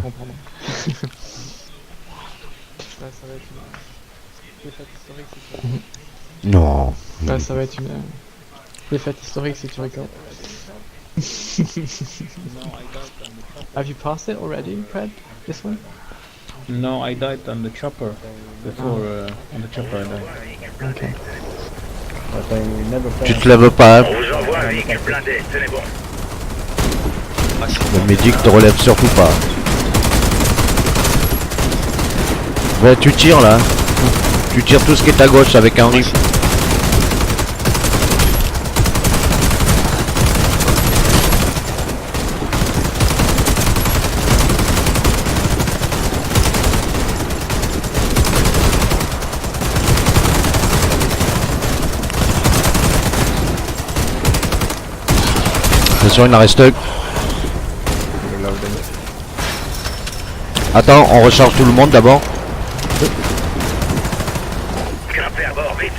comprendre. Ça va être une défaite historique si tu rigoles. Non. Ça va être une défaite historique si tu rigoles. Have you passed it already, Fred? This one? No, I died on the chopper. Before on the chopper I died. Okay. But I never Tu passed. te lèves pas, hein. On vous envoie un véhicule blindé, tenez bon. Le médic te relève surtout pas. Ouais, tu tires là. Tu tires tout ce qui est à gauche avec un rifle. Attention, il en reste un. Attends, on recharge tout le monde d'abord. Grimpez à bord, vite.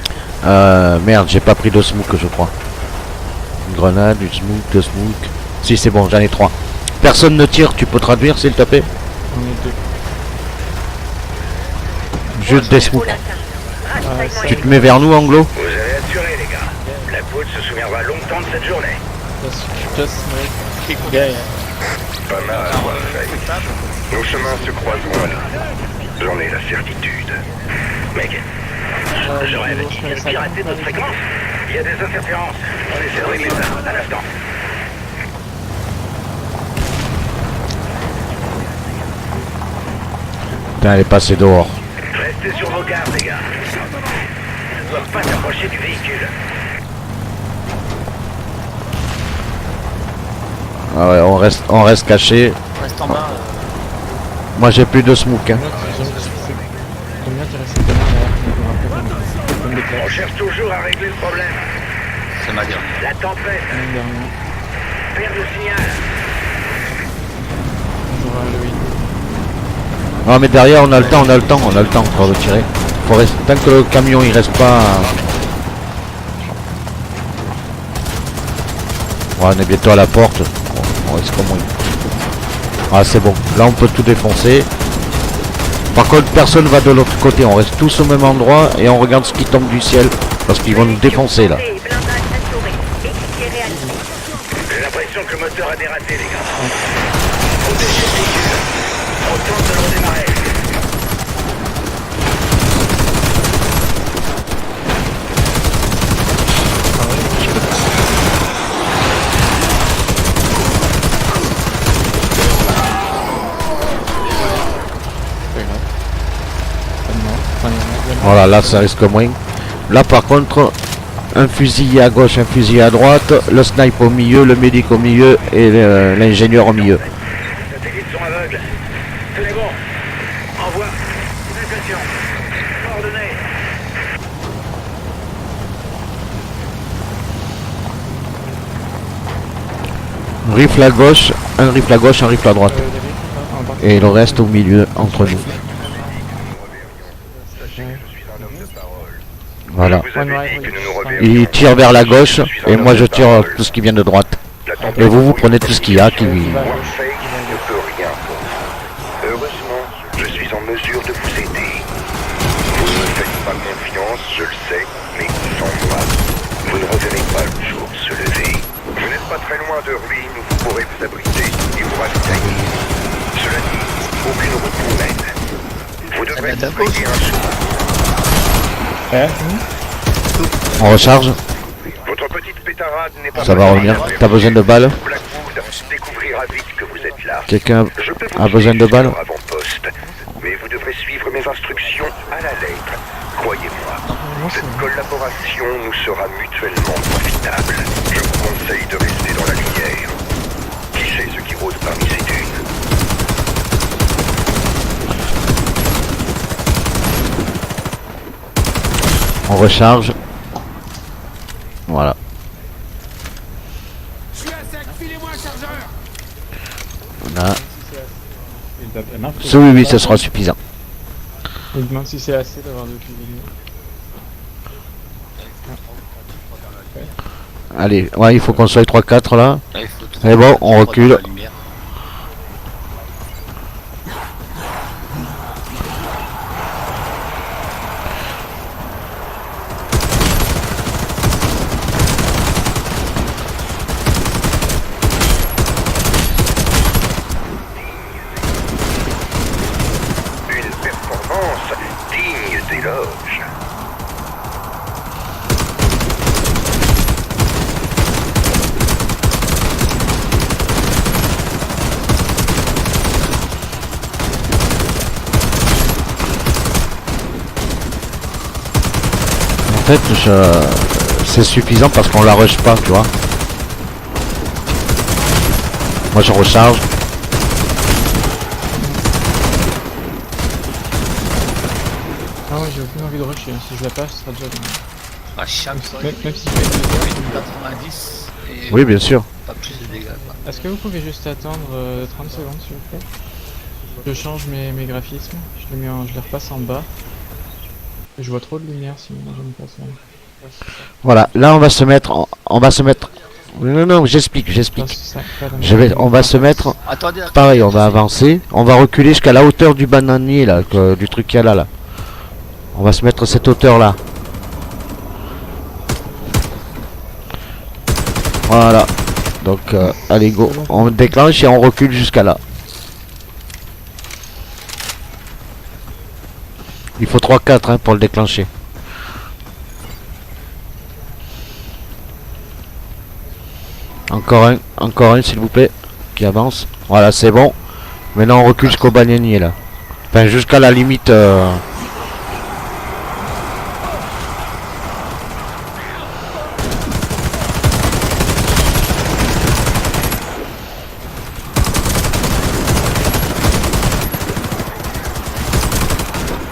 Merde, j'ai pas pris de smoke je crois. Une grenade, une smoke, deux smoke. Si c'est bon, j'en ai 3. Personne ne tire, tu peux traduire s'il te plaît? On est deux. Juste des smokes. Tu te mets vers nous, Anglo? Vous allez assurer, les gars. La poudre se souviendra longtemps de cette journée. Just smoke. Yeah, yeah. Pas mal, fait. Nos chemins se croiseront là. J'en ai la certitude. Mec, j'aurais piraté notre fréquence. Il y a des interférences. On essaie de régler ça à l'instant. Putain, elle est passée dehors. Restez sur vos gardes, les gars. Ne doivent pas s'approcher du véhicule. Ah ouais, on reste caché. Reste en bas. Moi j'ai plus de smoke. Hein. Combien tu restes demain On cherche toujours à régler le problème. C'est ma gueule. La tempête, perd le signal. Bonjour Halloween. Ah mais derrière on a le temps encore de tirer. Faut rester, tant que le camion il reste pas. Ouais, on est bientôt à la porte. On reste comme on... Ah c'est bon, là on peut tout défoncer. Par contre personne va de l'autre côté, on reste tous au même endroit et on regarde ce qui tombe du ciel. Parce qu'ils vont nous défoncer là. J'ai l'impression que le moteur a dératé, les gars. Protégez le véhicule. On tente de le redémarrer. Voilà, là ça risque moins. Là par contre, un fusil à gauche, un fusil à droite, le sniper au milieu, le médic au milieu et l'ingénieur au milieu. Les satellites sont aveugles. Tenez bon. Envoie. Évacuation. Coordonnées. Rifle à gauche, un rifle à gauche, un rifle à droite. Et le reste au milieu, entre nous. Voilà. Vous avez dit que nous nous reverrions. Il tire vers la gauche et moi je tire tout ce qui vient de droite. Et vous prenez tout ce qu'il y a qui... Warfake ne peut rien pour vous. Heureusement, je suis en mesure de vous aider. Vous ne me faites pas confiance, je le sais, mais sans moi, vous ne reverrez pas le jour se lever. Vous n'êtes pas très loin de ruines où vous pourrez vous abriter et vous ravitailler. Cela dit, aucune route vous mène. Vous devrez vous payer un sou. On recharge. Votre petite pétarade n'est pas... Ça va revenir. T'as besoin de balles? Blackwood découvrira vite que vous êtes là. Quelqu'un Je peux a vous besoin de suivre balles? jusqu'à l'avant-poste, mais vous devrez suivre mes instructions à la lettre. Croyez-moi, cette collaboration nous sera mutuellement profitable. Je vous conseille de rester dans la lumière. Qui sait ce qui rôde parmi ces dunes? On recharge. Voilà. Voilà. Is that enough? Oui, oui, ce sera suffisant. Il demande si c'est assez d'avoir deux cuisiniers. Allez, ouais, il faut qu'on soit 3-4 là. Là, il faut C'est bon, on recule. la lumière. fait, c'est suffisant parce qu'on la rush pas, tu vois. Moi je recharge. Ah ouais, j'ai aucune envie de rusher. Si je la passe, ce sera déjà bien. À chaque fois, Même si je fais une 90 et Oui, bien sûr. pas plus de dégâts. Quoi. Est-ce que vous pouvez juste attendre 30 secondes s'il vous plaît? Je change mes graphismes, je les repasse en bas. Je vois trop de lumière sinon j'aime pas ça. Voilà, là on va se mettre, non, j'explique. On va se mettre, Attendez, pareil, on va avancer, on va reculer jusqu'à la hauteur du bananier là, du truc qu'il y a là. On va se mettre à cette hauteur là. Voilà. Donc allez go, on déclenche et on recule jusqu'à là. Il faut 3-4 hein, pour le déclencher. Encore un s'il vous plaît, qui avance. Voilà, c'est bon. Maintenant on recule jusqu'au bananier là. Enfin jusqu'à la limite.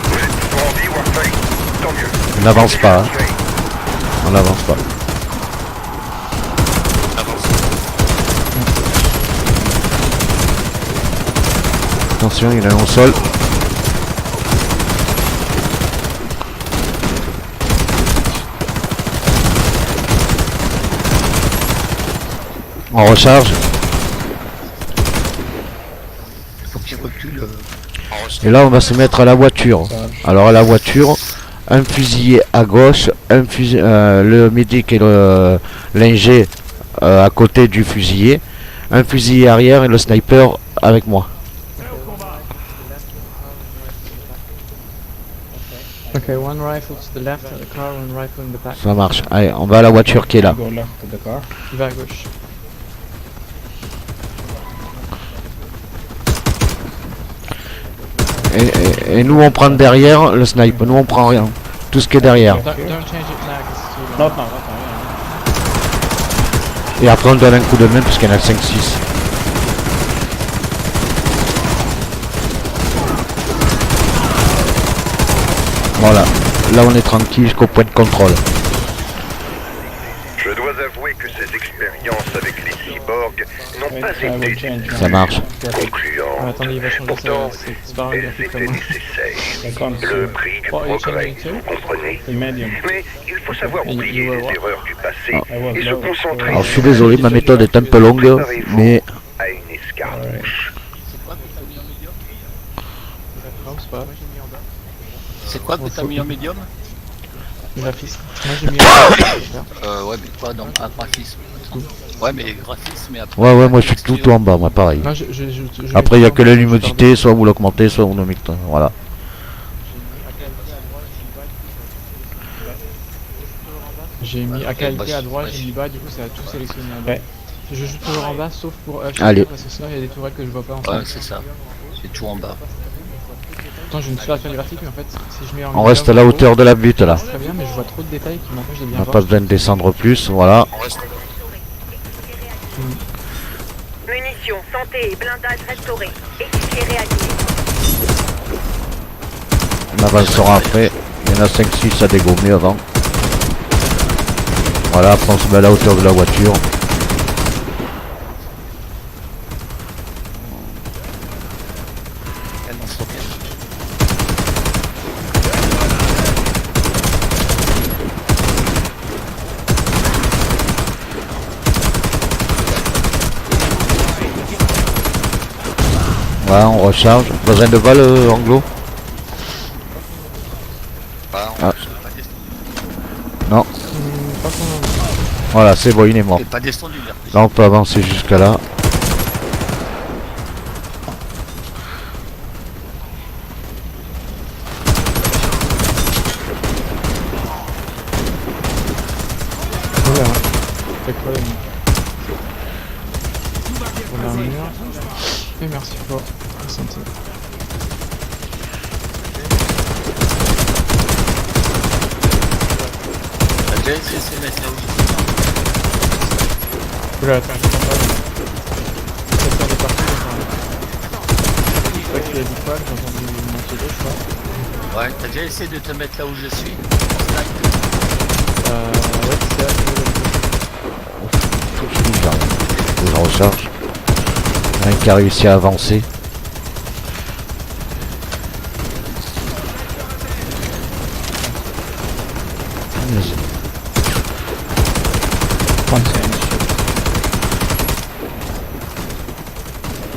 Vous êtes en vie, Warface? Tant mieux. On n'avance pas. Hein. On n'avance pas. Attention, il y en a un au sol. On recharge. faut qu'il recule. Et là, on va se mettre à la voiture. Alors, à la voiture, un fusilier à gauche, le médic et l'ingé à côté du fusilier, un fusilier arrière et le sniper avec moi. Okay, one rifle to the left of the car, one rifle in the back. Ça marche. Allez, on va à la voiture qui est là. Go left to the car. Il va à gauche. Et nous, on prend derrière le sniper. Nous, on prend rien. Tout ce qui est derrière. Don't change it now, 'cause it's too Non, long. non, Et après, on donne un coup de main parce qu'il y en a 5-6. Voilà. Là, on est tranquille jusqu'au point de contrôle. Je dois avouer que ces expériences avec les cyborgs n'ont Wait, pas I will été change Ça marche. Ah, concluantes. attendez, il va changer Pourtant, c'est pas elles graphique étaient comme nécessaires. I can't Le see. prix du Oh, you progrès, changing too? vous comprenez? The medium. Mais il faut savoir You oublier were les what? erreurs du passé I was et se low. concentrer Alors, je suis désolé, ma méthode est un peu longue, mais à une escarmouche. Non, c'est pas. C'est quoi que t'as mis en médium? Graphiste. Moi j'ai mis Ouais, mais quoi dans un graphisme? Ouais, mais graphisme, mais après. ouais, moi je suis tout en bas, moi pareil. Non, Après, il n'y a que la luminosité, soit vous l'augmentez, soit vous le mettez. Voilà. J'ai mis à qualité à droite, vas-y. j'ai mis bas, du coup ça a tout sélectionné à bas. Ouais. Je joue toujours en bas sauf pour Allez. parce que sinon il y a des tourelles que je vois pas en Ouais, fait. c'est ça. C'est tout en bas. Pourtant j'ai une super fin graphique mais en fait si je mets en On reste à la hauteur de la butte là. c'est très bien mais je vois trop de détails qui m'empêchent de On bien n'a voir. pas besoin de descendre plus, voilà. Munitions, santé et blindage restaurés. Équipier réanimé. On avancera après. Il y en a 5-6 à dégommer avant. Voilà, après on se met à la hauteur de la voiture. Elle en sort bien. Voilà, on recharge. Besoin de balles, Anglo? Bah, Ah. c'est pas descendu. Non. Pas qu'on- Voilà, c'est bon, il est mort. C'est pas descendu, merde. Là, on peut avancer jusqu'à là. Voilà. C'est quoi le mur? Voilà un mur. Et merci pour la santé. vais essayer de se mettre là où Oula, attends, je comprends pas. Ça sort de partout, je crois qu'il a dit quoi, j'ai entendu moitié d'eau, je crois. Ouais, t'as déjà essayé de te mettre là où je suis? Ouais, c'est là, Je recharge. Un qui a réussi à avancer.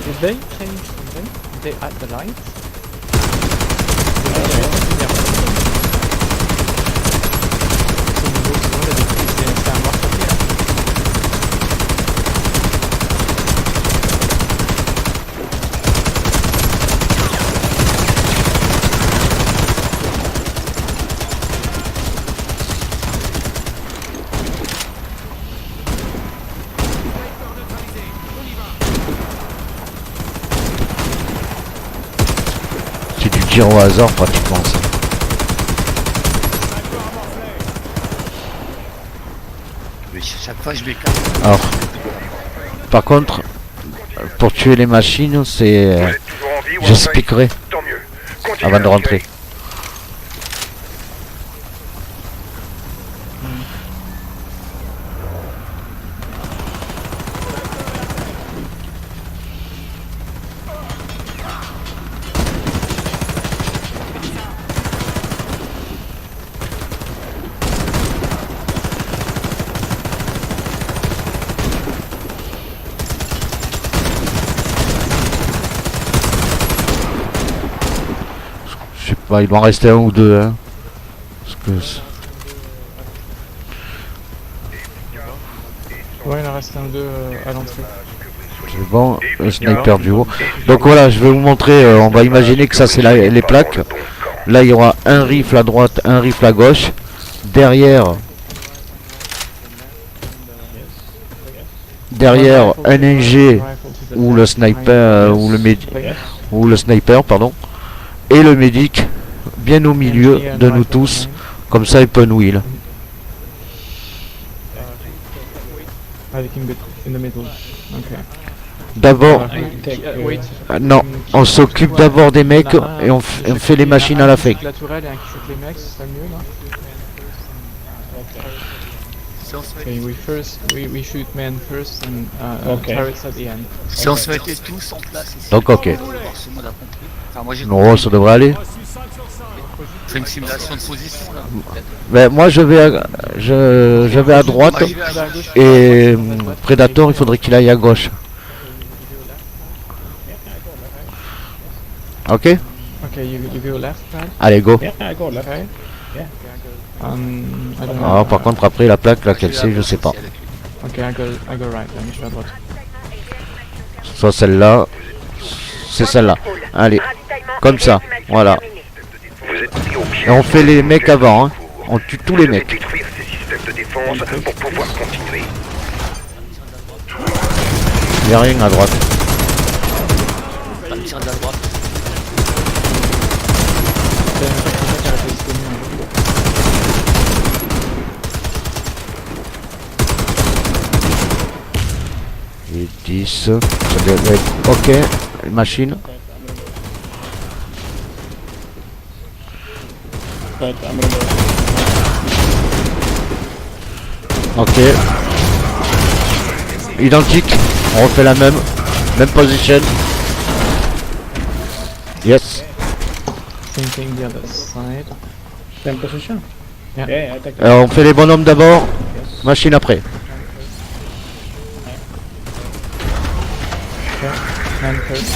Did they change something? They add the lights? C'est un noir papier là. C'est du tir au hasard pratiquement ça. Oui, chaque fois je m'écarte. Alors, par contre, pour tuer les machines, c'est... Vous êtes toujours en vie ou en j'expliquerai faillite? Tant mieux. Continuez avant de à rentrer. tirer. Je sais pas, il doit en rester un ou deux. Hein. Parce que Ouais, il en reste un ou deux à l'entrée. c'est bon, le sniper du haut. Donc voilà, je vais vous montrer, on va imaginer que ça c'est les plaques. Là il y aura un rifle à droite, un rifle à gauche. Derrière un NG ou le sniper ou le sniper pardon. Et le médic bien au milieu de nous tous. Comme ça il peut nous heal. Avec in the middle. Ok. D'abord, Wait. non, on s'occupe d'abord des mecs et on fait les machines à la fin. La tourelle et un qui shoot les mecs, ce serait mieux là. Si on se Okay, we shoot men first and Okay. turrets at the end. Si on se mettait tous en place ici. Donc ok, Voir si on a compris. Enfin, moi j'ai non, ça devrait aller. fait une simulation de position là. Ben, moi je vais à droite Moi, j'y vais à gauche. et Predator il faudrait qu'il aille à gauche. Ok? Okay, you go left, Brad. Allez go. Yeah, I go left. Okay. I don't know. Ah, par contre après la plaque laquelle c'est je sais pas. Ok, I go right, then je vais à droite. Soit celle-là, c'est celle-là. Allez, comme ça, voilà. Vous êtes pris au piège. Et on fait les mecs avant, hein. On tue tous les Vous devez mecs. détruire ces systèmes de défense pour pouvoir continuer. Il n'y a rien à droite. Pas de tir de la droite. C'est une fois que ça a été disponible. Et 10, ça devrait être ok. Machine. But I'm gonna go. Ok. Identique. On refait la même. Même position. Yes. Same thing the other side. Same position? Yeah. Yeah, I take that. On fait les bonhommes d'abord. Machine après. Man first.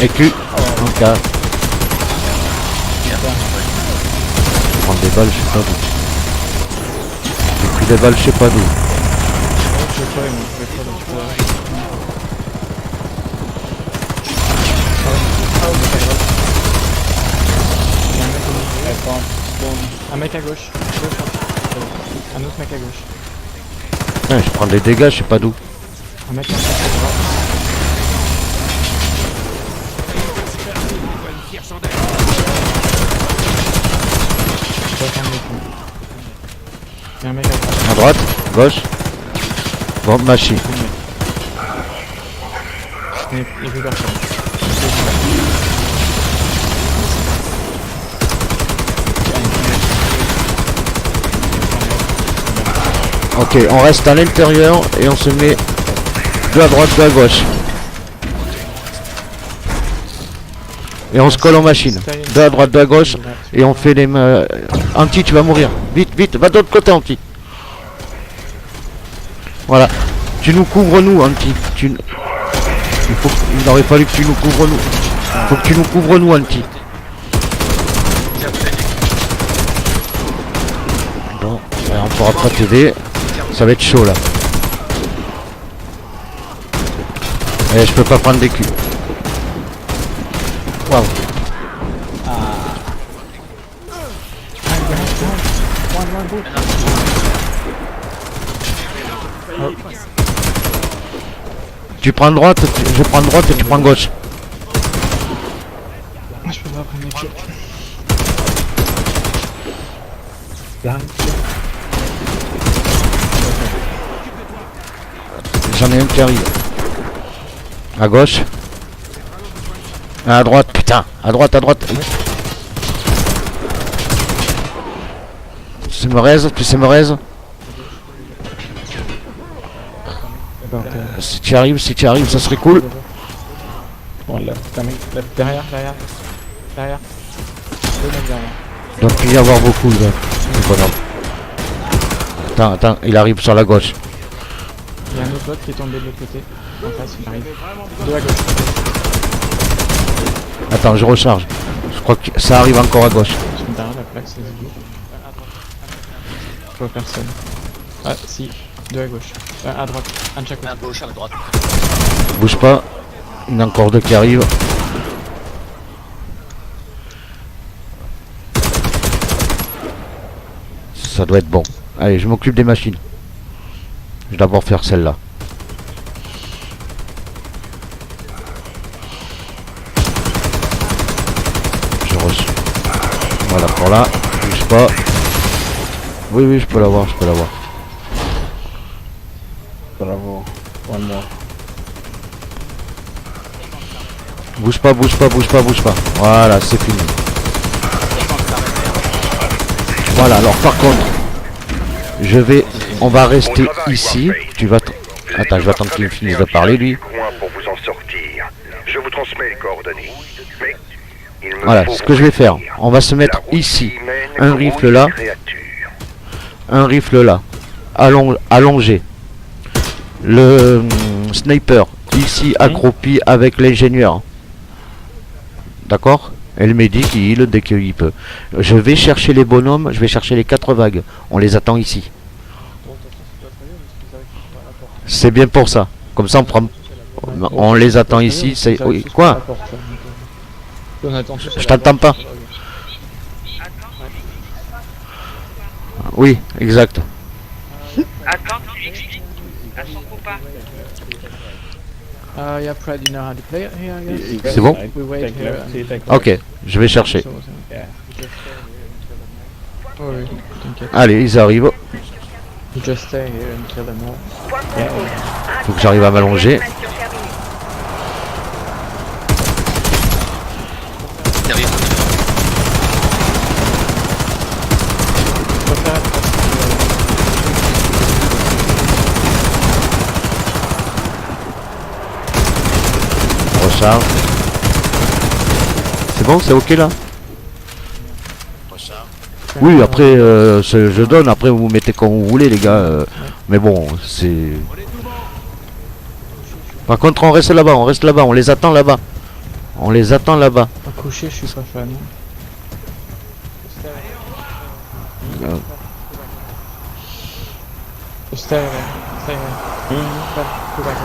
Et Q. Ok. Prendre des balles, je sais pas d'où. J'ai pris des balles, je sais pas d'où. Je vais pas, moi, je vais pas, donc je peux... I found stone. Un mec à gauche. Gauche, hein. Un autre mec à gauche. Putain, je prends des dégâts, je sais pas d'où. Un mec en face à droite. Je dois attendre les coups. Il y a un mec à droite. À droite, gauche. Bombe machine. Il y a plus personne. Ok, on reste à l'intérieur et on se met deux à droite, deux à gauche. Et on se colle en machine. Deux à droite, deux à gauche. Et on fait les... Anti, tu vas mourir. Vite, vite, va de l'autre côté, Anti. Voilà. Tu nous couvres, nous, Anti. Il aurait fallu que tu nous couvres, nous. Faut que tu nous couvres, nous, Anti. Bon, ouais, on pourra pas t'aider. Ça va être chaud, là. Et je peux pas prendre des culs. Waouh. Tu prends droite, je prends droite et tu prends gauche. Moi je peux pas prendre les pieds. J'en ai un qui arrive. À gauche. À droite, putain. À droite, à droite. Tu sais me raise, tu sais me raise. Si tu arrives, ça serait cool. One left, coming, left. Derrière. Derrière. Deux mecs derrière. Donc il va y avoir beaucoup de bonhomme. Attends, il arrive sur la gauche. Il y a un autre bot qui est tombé de l'autre côté. En face, il arrive. Deux à gauche. Attends, je recharge. Je crois que ça arrive encore à gauche. Je suis derrière la plaque, c'est idiot. Je vois personne. Ah, si. Deux à gauche. À droite. Un de chaque côté. À gauche, à droite. Bouge pas. Il y en a encore deux qui arrivent. Ça doit être bon. Allez, je m'occupe des machines. Je vais d'abord faire celle-là. Je reçois. Voilà pour là. Bouge pas. Oui, je peux l'avoir, Bravo. One more. Bouge pas. Voilà, c'est fini. Voilà, alors par contre, on va rester ici. Attends, je vais attendre qu'il finisse de parler, lui. Coin pour vous en sortir. Je vous transmets les coordonnées. Mais il me Voilà, faut ce que je vais faire. prévenir. On va se La mettre route ici. qui mène Un grouille rifle là. les créatures. Un rifle là. Allongé. Le sniper ici accroupi avec l'ingénieur. D'accord? Et le médic il heal dès qu'il peut. Je vais chercher les bonhommes, je vais chercher les 4 vagues. On les attend ici. C'est bien pour ça. Comme ça on les attend ici. C'est... Oui, quoi? On attend tous à Je la t'entends porte. pas. Oui, exact. Attends, tu expliques. À son copain. Yeah, Pride, you know how to play it here, I guess? C'est bon? We wait Take here. left, see, take left. Ok, je vais chercher. Yeah. Oh oui, t'inquiète. Allez, ils arrivent. You just stay here and kill them all. Point de contrôle. Faut que j'arrive à m'allonger. Réanimation terminée. Derrière. Je préfère être Recharge. C'est bon, c'est ok là? Oui, après, je donne, après vous mettez comme vous voulez les gars. Mais bon, c'est... Par contre, on reste là-bas, on les attend là-bas. pas couché, je suis pas fan. Stay here. Stay here. Go back.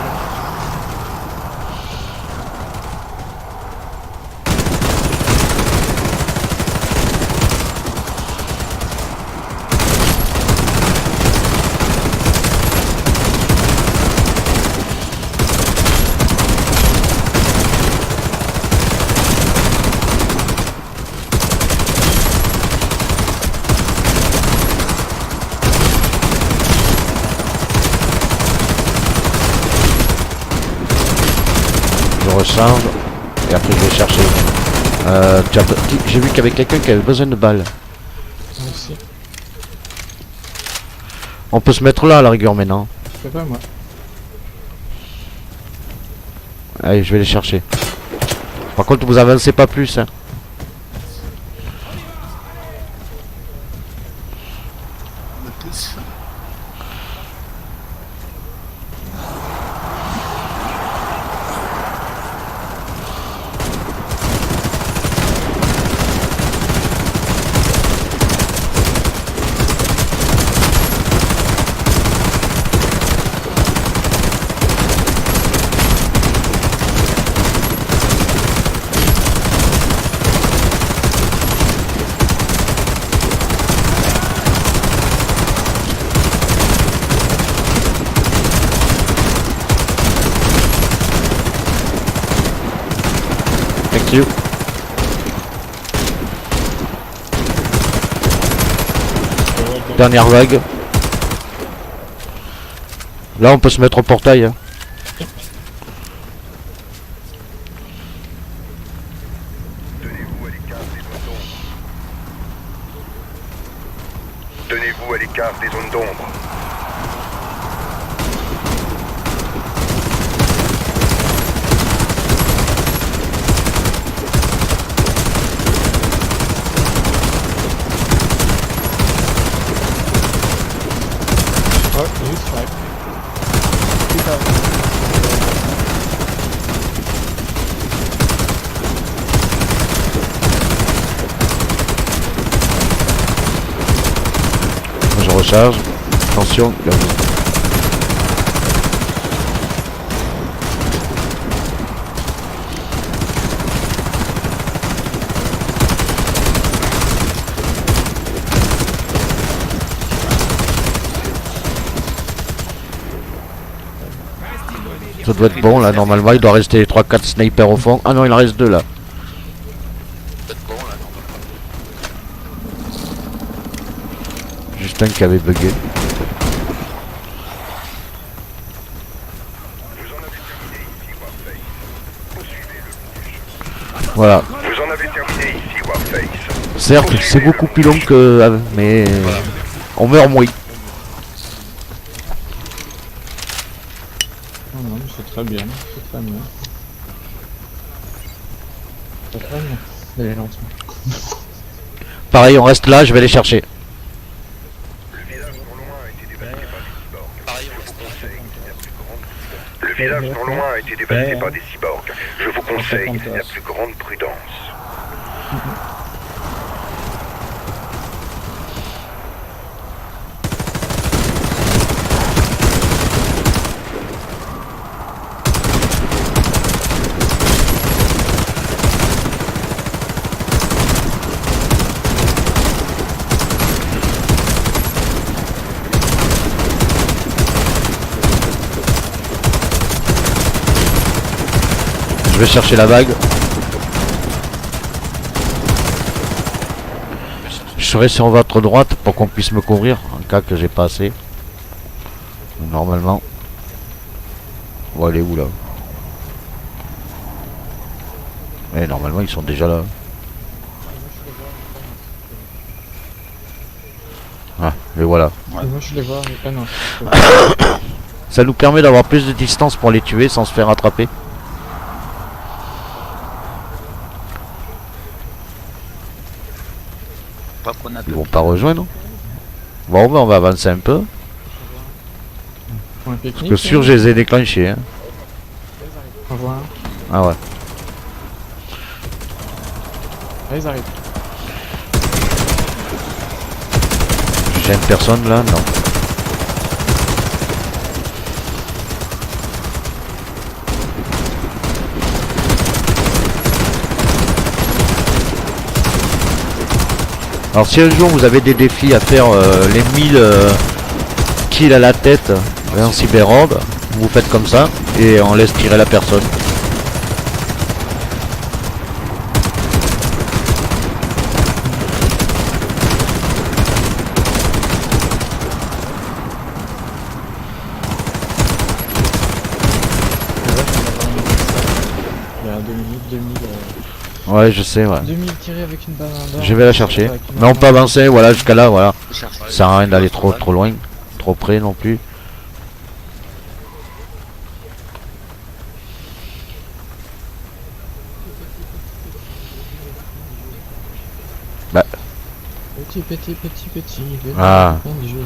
recharge. Et après je vais chercher. J'ai vu qu'il y avait quelqu'un qui avait besoin de balles. Moi aussi. On peut se mettre là à la rigueur maintenant. Je sais pas moi. Allez, je vais les chercher. Par contre, vous avancez pas plus. Hein. De plus. Thank you. Dernière vague. Là, on peut se mettre au portail. Hein. Tenez-vous à l'écart des zones d'ombre. Oh, juste ouais. Je recharge. Attention. Là, ça doit être bon là, normalement il doit rester 3-4 snipers au fond. Ah non, il en reste 2 là. Peut-être bon là, non. Juste un qui avait bugué. Voilà. Vous en avez terminé ici, Warface. Certes, c'est beaucoup plus long que... mais... on meurt moins. Non, non, c'est très bien. C'est très bien. C'est très bien. Allez, lentement. Pareil, on reste là, je vais les chercher. Le village non loin a été dévasté par des cyborgs. Pareil, on reste Le village non loin a été dévasté par des cyborgs. Je vous conseille la plus grande prudence. Je vais chercher la vague. Je serai sur votre droite pour qu'on puisse me couvrir en cas que j'ai pas assez. Normalement. On va aller où là? Et normalement ils sont déjà là. Ah, et voilà. Et moi je les vois, mais... Ah non. Ça nous permet d'avoir plus de distance pour les tuer sans se faire attraper. Pas qu'on a Ils vont pas rejoindre. Bon, ben on va avancer un peu. Pour un Parce pique-nique, que sûr, je les ai déclenchés. Hein. on voit un. Ah ouais. Ah, ils arrivent. J'ai une personne là? Non. Alors si un jour vous avez des défis à faire les 1000 kills à la tête en cyberhorde, vous faites comme ça et on laisse tirer la personne. Ouais, je sais, ouais. 2000 tirés avec une balle en dehors. Je vais la chercher. Avec une Mais on arme peut avancer, voilà, jusqu'à là, voilà. Je cherche. Ça sert à rien d'aller trop loin, trop près non plus. Bah, Petit. le Ah. fin du jeu.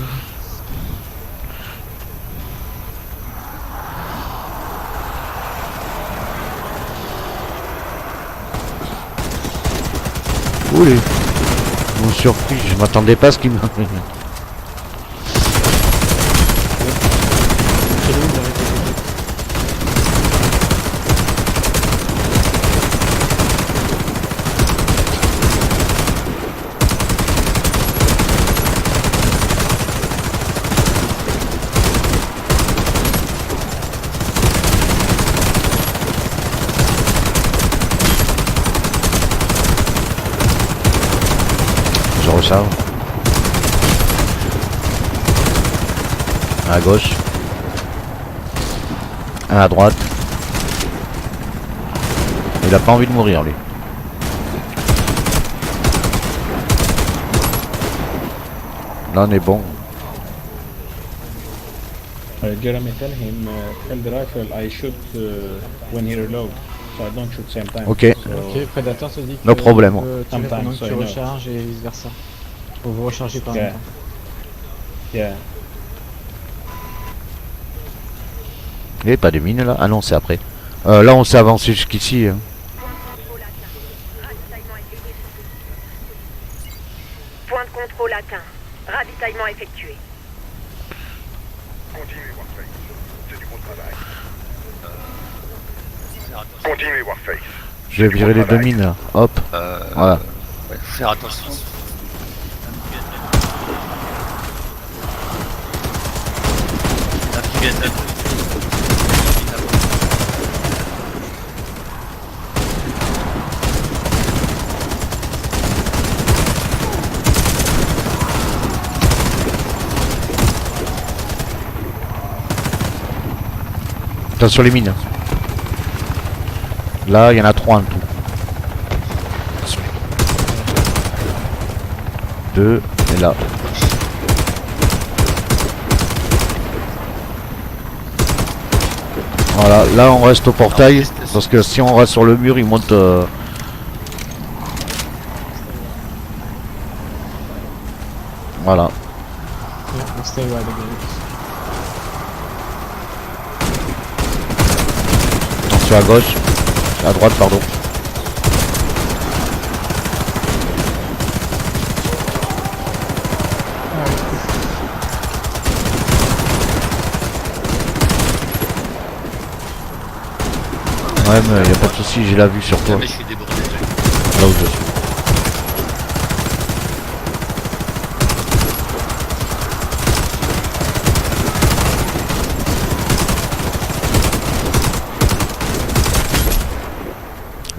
oulé. Mon surpris, je m'attendais pas à ce qu'il me... Quel est le arrêté Je recharge. Un à gauche. Un à droite. Il a pas envie de mourir lui. Là on est bon. Jeremy, tell him, tell the rifle I shoot when he reload, so I don't shoot same time. Ok. So, Ok, Predator se dit que No problem. tu peux tirer pendant que Sometimes, tu I know. recharges et vice versa. Faut vous recharger par Yeah. même temps. yeah. Il n'y avait pas de mine là? Ah non, c'est après. Là on s'est avancé jusqu'ici. Hein. Point de contrôle atteint. Ravitaillement effectué. Continuez, Warface. C'est du bon travail. Faire attention. Continuez, Warface. Je vais virer les deux mines là. Hop. Voilà. Ouais, faut faire attention. Là, qui vient de- Attention les mines. Là il y en a 3 en tout. 2 et là. Voilà, là on reste au portail parce que si on reste sur le mur il monte voilà. Yeah, we'll stay right again. Attention à gauche. À droite pardon. Ouais mais y a pas de souci, j'ai la vue sur toi. Jamais je suis débordé. Là où je suis.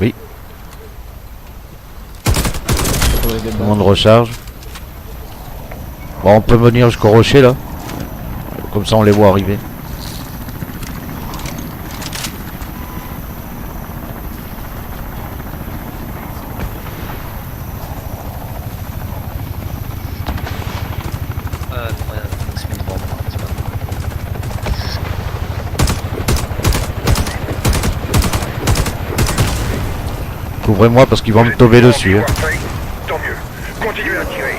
Oui, Faudrait des tout le balles. monde recharge. Bon, on peut venir jusqu'au rocher là. Comme ça on les voit arriver. Incroyable. C'est une bombe, c'est pas bon. Couvrez-moi parce qu'ils vont me tomber dessus. Hein. Warface. Tant mieux. Continuez à tirer.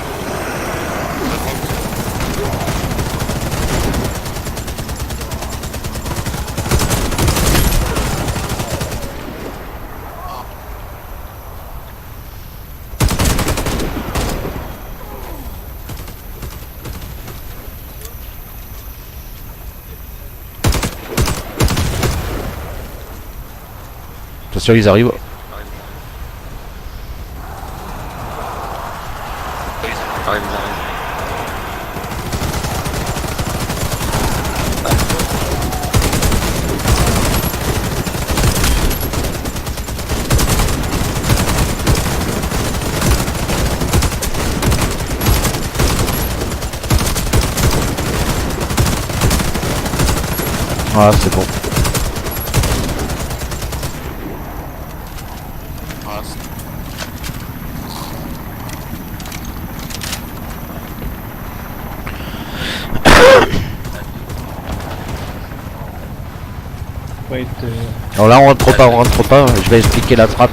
Attention, ils arrivent. Arrive, ils arrivent. Voilà, c'est bon. Voilà, c'est- wait. Alors là, on rentre pas, je vais expliquer la trappe.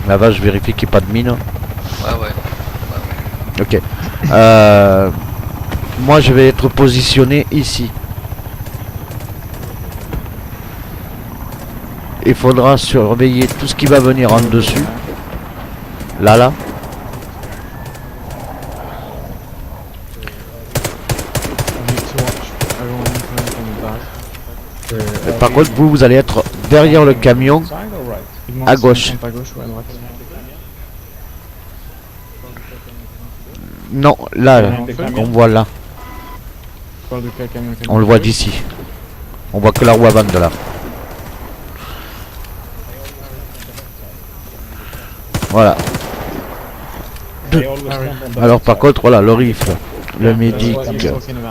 Là-bas, je vérifie qu'il n'y ait pas de mine. Ouais. Ok. Moi, je vais être positionné ici. Il faudra surveiller tout ce qui va venir en dessus. Là. Par contre, vous allez être derrière le camion. Side or right? À gauche. À gauche ou à droite. Non, là, on voit là. Tu parles de quel camion? On le voit d'ici. On voit que la roue avant de là. Voilà. I always stand on the Alors left par side. contre, voilà, le rifle, le médic,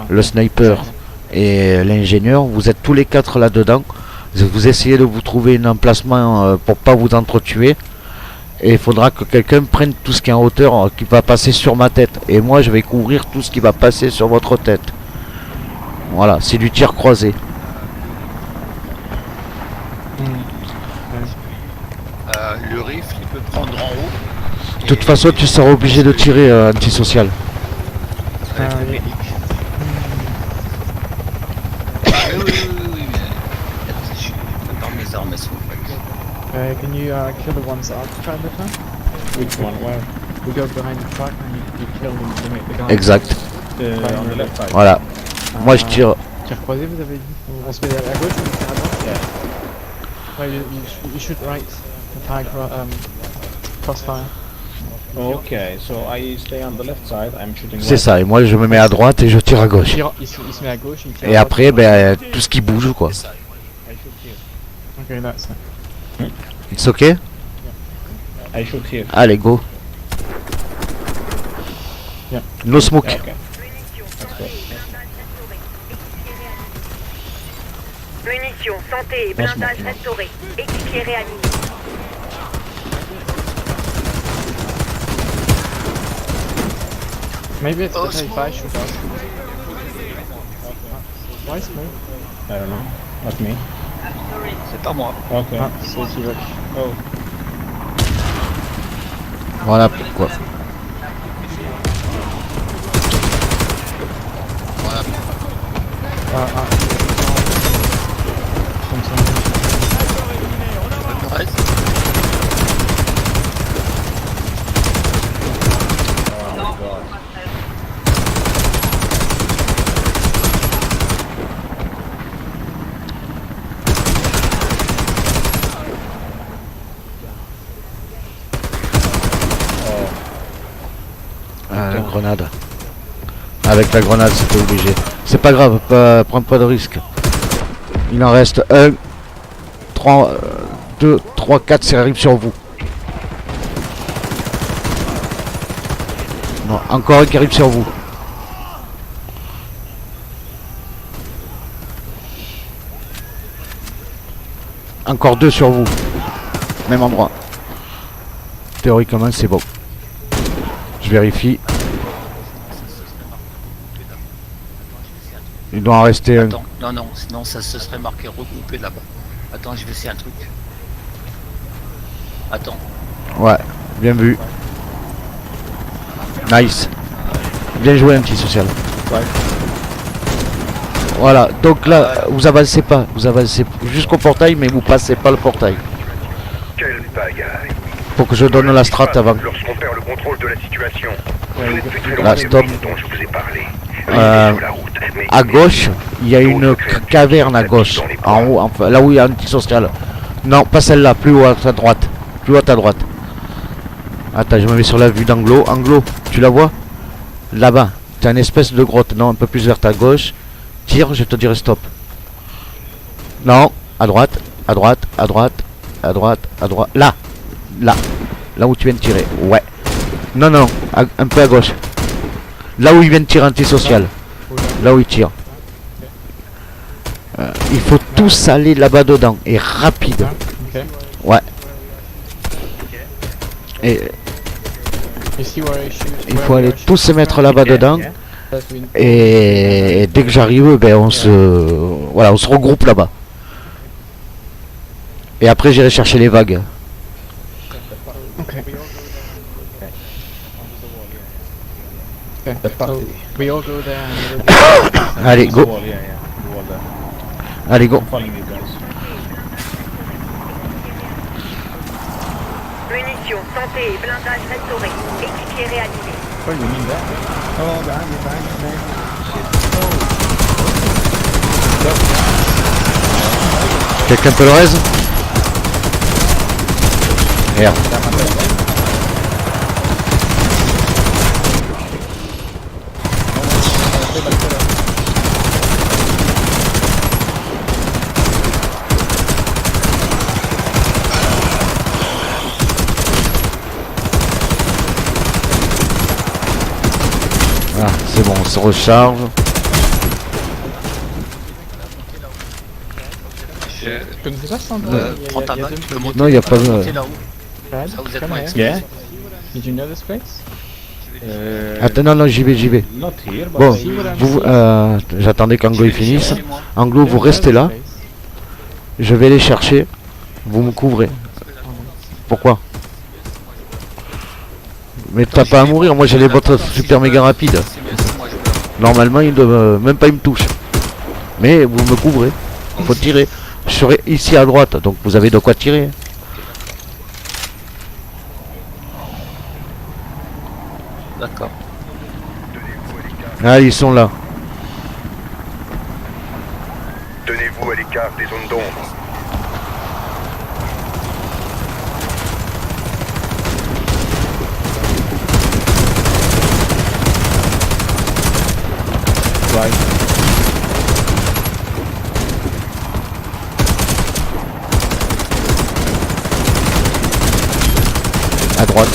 le sniper et l'ingénieur, vous êtes tous les quatre là-dedans. Vous essayez de vous trouver un emplacement pour pas vous entretuer. Et il faudra que quelqu'un prenne tout ce qui est en hauteur qui va passer sur ma tête. Et moi, je vais couvrir tout ce qui va passer sur votre tête. Voilà, c'est du tir croisé. Le rifle, il peut prendre en haut. De toute façon, tu seras obligé de tirer antisocial. Avec le médic. Oui, mais je suis dans mes armes, elles sont prêtes. Can you kill the ones outside the tank? Which one? Where? We go behind the truck and you kill them to make the guy. Exact. On the left side. Voilà. Moi, je tire. Tir croisé, vous avez dit? On se met à gauche ou on tire à droite? Ouais, you shoot right. Attack, crossfire. Okay, so I stay on the left side. I'm shooting. C'est right. ça. Et moi, je me mets à droite et je tire à gauche. Il se met à gauche, il tire Et à après, droite. ben, tout ce qui bouge, quoi. Ok, that's it. It's ok? I shoot here. Allez, go. Yeah. No smoke. Yeah, okay. Let's go. Munitions, santé et blindage restaurés. Équipier réanimé. Maybe it's Oh, better if I shoot us. Why smoke? I don't know. Not me. C'est pas moi. Okay. Ah, c'est T-Rex. Oh. Voilà pourquoi. Voilà. Comme ça. Le reste, La grenade. Avec la grenade, c'était obligé. C'est pas grave, prends pas de risque. Il en reste 1, 3, 2, 3, 4, ça arrive sur vous. Non, encore un qui arrive sur vous. Encore 2 sur vous. Même endroit. Théoriquement, c'est bon. Je vérifie. Il doit en rester un. attends, non, sinon ça se serait marqué regroupé là-bas. Attends, je vais essayer un truc. Attends, Ouais, bien vu. Nice. Bien joué, antisocial. Ouais. Voilà, donc là, vous avancez pas. Vous avancez jusqu'au portail, mais vous passez pas le portail. Quelle bagaille. Faut que je donne la strat avant. Lorsqu'on perd le contrôle de la situation, vous n'êtes plus dans Là, les stop. zones dont je vous ai parlé. Euh, Sur la route, mais À gauche, il y a une caverne à gauche. En haut, enfin, là où il y a antisocial. Non, pas celle-là, plus haut à droite. Plus haut à droite. Attends, je me mets sur la vue d'Anglo. Anglo, tu la vois? Là-bas, t'as une espèce de grotte. Non, un peu plus vers ta gauche. Tire, je te dirai stop. Non, à droite, à droite, à droite, à droite, à droite. Là, là, là où tu viens de tirer. Ouais. Non, non, un peu à gauche. Là où il vient de tirer antisocial. Là où il tire. Il faut tous aller là-bas dedans. Et rapide. Ok. Ouais. Et You see where I shoot? il where faut we aller are shooting tous se mettre from? là-bas Yeah, dedans. yeah. Et dès que j'arrive, ben on se regroupe là-bas. Et après j'irai chercher les vagues. Ok. Okay. So we all go there and we'll Allez, The go. wall, yeah, the wall there. Allez, go. I'm following you guys. Munitions, santé et blindage restaurés. Équipier réanimé. Oh, you mean that? Oh, behind you, man. Quelqu'un peut le raise? Merde. Ah, c'est bon, on se recharge. Je Connaissez pas Sandra? prends ta balle, tu peux monter. Non, il n'y a pas de... Monter là-haut. Brad, Ça vous êtes come moins here. exposé. Yeah? Did you know this place? Attends, non, j'y vais. Not here, but Bon, See what I'm vous, seeing? j'attendais qu'Anglo il finisse. Chez moi. Anglo, vous You know restez là. this place? Je vais les chercher. Vous me couvrez. Pourquoi? Mais t'as pas à mourir, moi j'ai les bottes super méga rapides. C'est mieux, c'est moi, je meurs. Normalement, il ne même pas il me touche. Mais vous me couvrez. Faut tirer. Je serai ici à droite, donc vous avez de quoi tirer. D'accord. Ah, ils sont là. Tenez-vous à l'écart des zones d'ombre. À droite.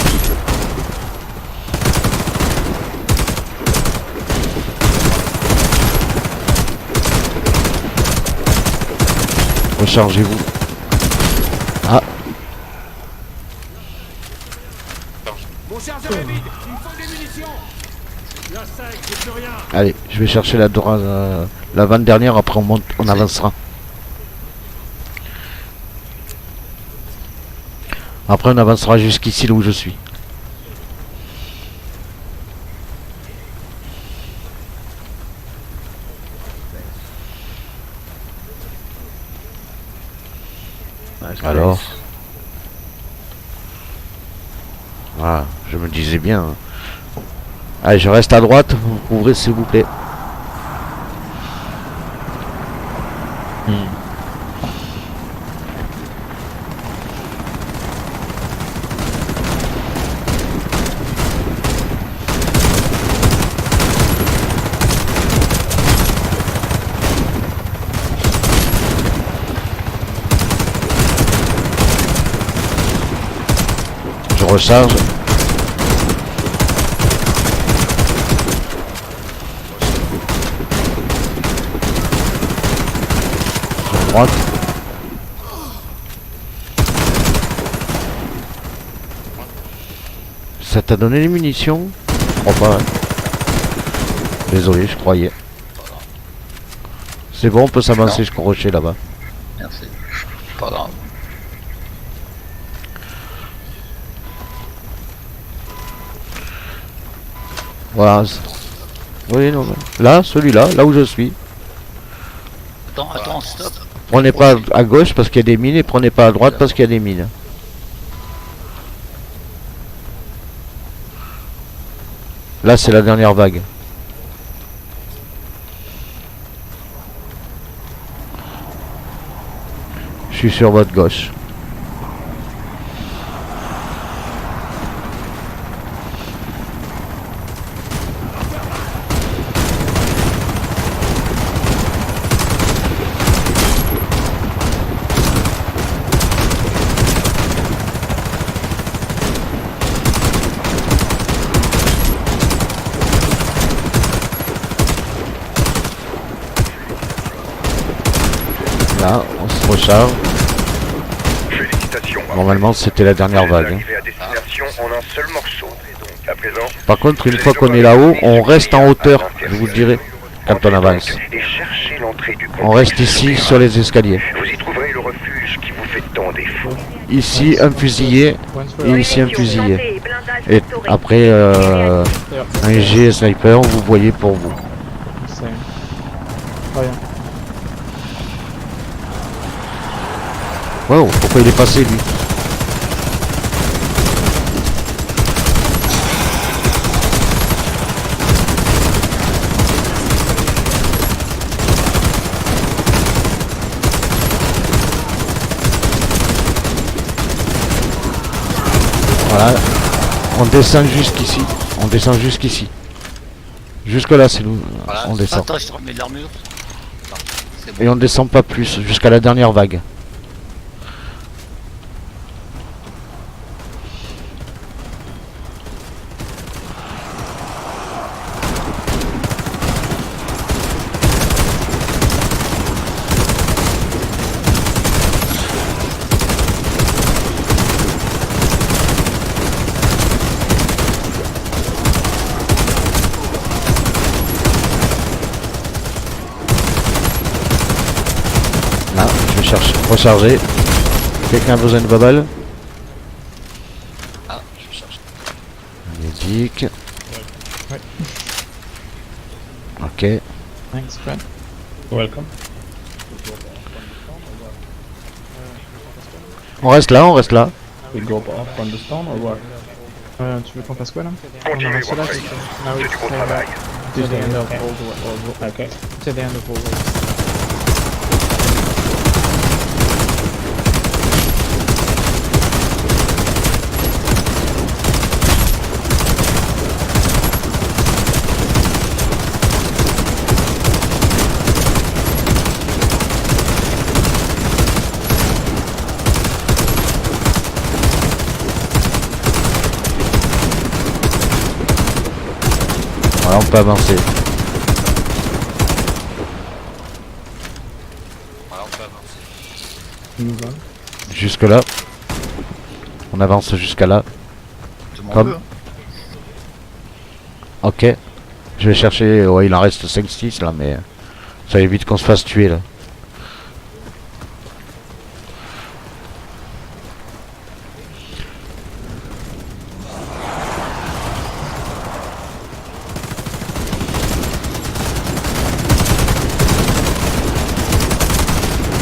Rechargez-vous. Ah. Allez, je vais chercher la vanne dernière, après on monte, on avancera. Après on avancera jusqu'ici là où je suis. Alors. Voilà, je me disais bien. Allez, je reste à droite, vous couvrez s'il vous plaît. Je recharge. Sur droite. Ça t'a donné les munitions? Je crois pas. Hein. Désolé, je croyais. C'est bon, on peut s'avancer jusqu'au rocher là-bas. Merci. Pas grave. Voilà. Oui, non, mais... Là, celui-là, là où je suis. Attends, stop. Prenez pas à gauche parce qu'il y a des mines et prenez pas à droite parce qu'il y a des mines. Là, c'est la dernière vague. Je suis sur votre gauche. Là, on se recharge. Félicitations. Normalement, c'était la dernière Vous êtes vague. Hein. arrivé à destination en un seul morceau. Et donc, À présent, Par contre, une fois qu'on est là-haut, on reste en hauteur, je vous le dirai, quand on avance. et cherchez l'entrée du On reste ici sur les escaliers. Vous y trouverez le refuge qui vous fait tant défaut. Ici un fusillé et ici un fusillé. Et après un G sniper, vous voyez pour vous. C'est... Rien. Wow, pourquoi il est passé lui? Voilà, on descend jusqu'ici, on descend jusqu'ici. Jusque là c'est nous, Voilà. on descend. Attends, je te remets de l'armure. Non, c'est bon. Et on descend pas plus, jusqu'à la dernière vague. Là, je vais chercher, recharger. Quelqu'un a besoin de bubble? Ah, je cherche. Médic. Ouais. Ok. Thanks, friend. Welcome. On reste là, on reste là. We go off from the stone or what? Tu veux qu'on fasse quoi là? Continuez avance là, votre c'est raid. ça. Ah oui, C'est du bon c'est travail. to the end of all Okay. to the end of all ways. Voilà, on peut avancer. Voilà, on peut avancer. Move on. Jusque là. On avance jusqu'à là. Tout le monde Comme- veut, hein. Ok. Je vais chercher. Ouais, il en reste 5-6 là, mais ça évite qu'on se fasse tuer là.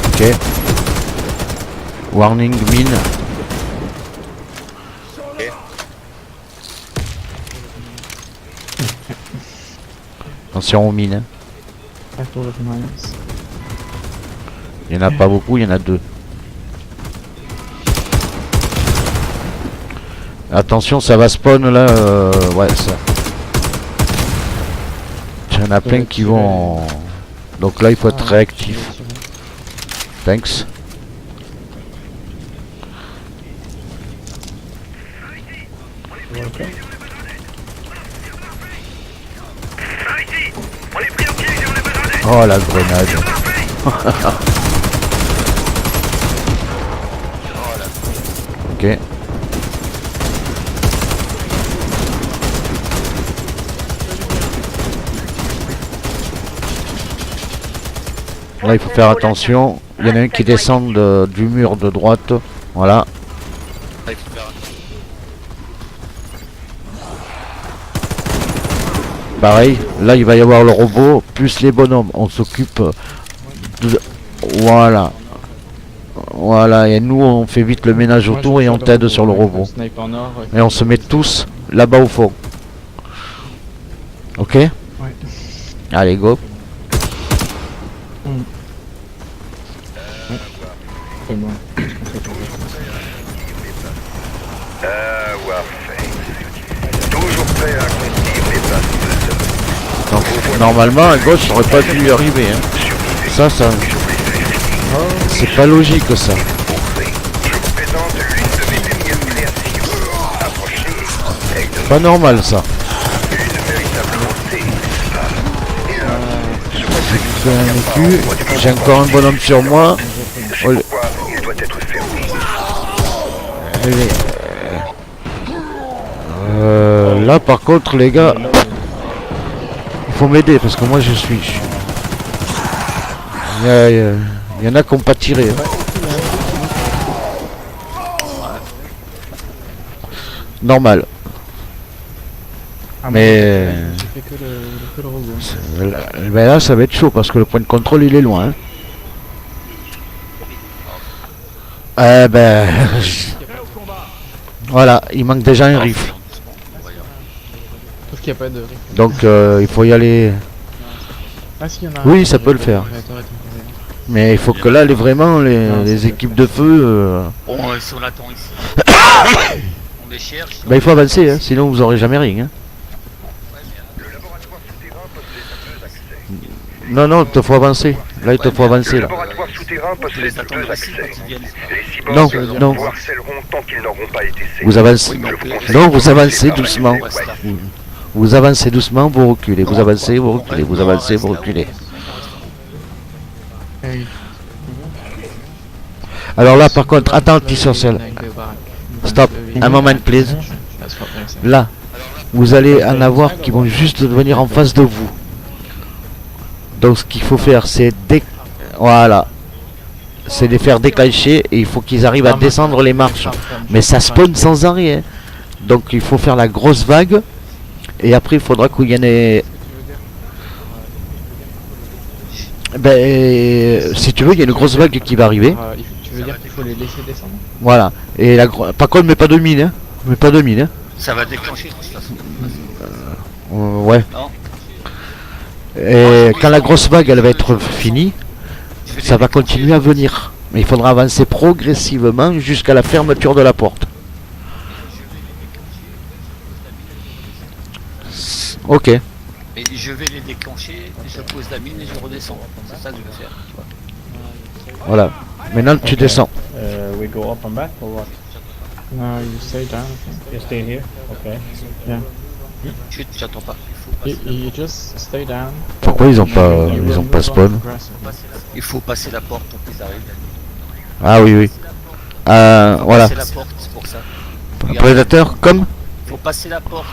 Ok. Warning mine. Attention aux mines. Careful with mines. Il n'y en a pas beaucoup, il y en a 2. Attention, ça va spawn là. Ouais, ça. Il y en a plein qui vont. Donc là, il faut être réactif. Thanks. Oh la grenade. Ok. Là il faut faire attention. Il y en a un qui descend du mur de droite. Voilà. Là, il faut faire attention. Pareil, là il va y avoir le robot plus les bonhommes. On s'occupe de... Voilà. Voilà, et nous on fait vite le ménage Moi, autour je et on fais le t'aide sur le robot. Sniper nord. Et on se met tous là-bas au fond. Ok? Ouais. Allez, go. C'est bon. Warfare. Toujours prêt à accomplir les tâches. Donc, normalement, à gauche, ça aurait pas dû y arriver. Hein. Ça, c'est pas logique ça. Je vous présente l'une de mes dernières créations. Approchez. Avec de Pas normal ça. une véritable montée. Fais un écu. J'ai encore un bonhomme sur moi. C'est pourquoi il doit être fermé. Allez. Là par contre les gars, il faut m'aider parce que moi je suis... Il y en a qui n'ont pas tiré. Hein. Normal. Ah, Mais... J'ai fait que le robot. Ben là ça va être chaud parce que le point de contrôle il est loin. Hein. Ben... Voilà, il manque déjà un rifle. Sauf qu'il n'y a pas de rifle. Donc il faut y aller. Ah si, il y en a. Oui, ça peut le faire. Mais il faut que là vraiment les équipes de feu... Bon, si on l'attend ici. On les cherche. Ben il faut avancer, hein, sinon vous aurez jamais rien. Hein. Non, non, il te faut avancer. Là, il te faut avancer. Le Là. laboratoire souterrain Je possède les attends deux ici accès. quand ils viennent. Les Non, cyborgs non. vous harcèleront tant qu'ils n'auront pas été saisis. Vous avancez. Oui, mais on peut- Non, vous avancez Par la doucement. unité West. Vous avancez doucement, vous reculez. Vous avancez, vous reculez. Vous avancez, vous reculez. Oui. Alors là, par contre, attends, petit social. Stop. Un moment, please. Là, vous allez en avoir qui vont juste venir en face de vous. Donc ce qu'il faut faire, c'est voilà, c'est les faire déclencher et il faut qu'ils arrivent à descendre les marches. Mais ça spawn sans arrêt. Hein. Donc il faut faire la grosse vague et après il faudra qu'il y en ait. Ben, si tu veux, il y a une grosse vague qui va arriver. Tu veux dire qu'il faut les laisser descendre? Voilà. Et par contre, mais pas de mine. Hein. Mais pas de mine. Hein. Ça va déclencher de toute façon. Ouais. Non. Et quand la grosse vague elle va être finie, Je vais ça les va déclencher. continuer à venir. Mais il faudra avancer progressivement jusqu'à la fermeture de la porte. Ok. Et je vais les déclencher, je pose la mine et je redescends. C'est ça que je vais faire. Tu vois. Voilà. Maintenant tu descends. We go up and back or what? No, you stay down, I think. You stay here? Okay. Chut, j'attends pas. Il faut passer, You just stay down. Pourquoi ils ont pas You spawn? il faut passer la porte pour qu'ils arrivent. Ah oui oui. Voilà. Passer la porte, c'est pour ça. Prédateur comme Faut passer la porte.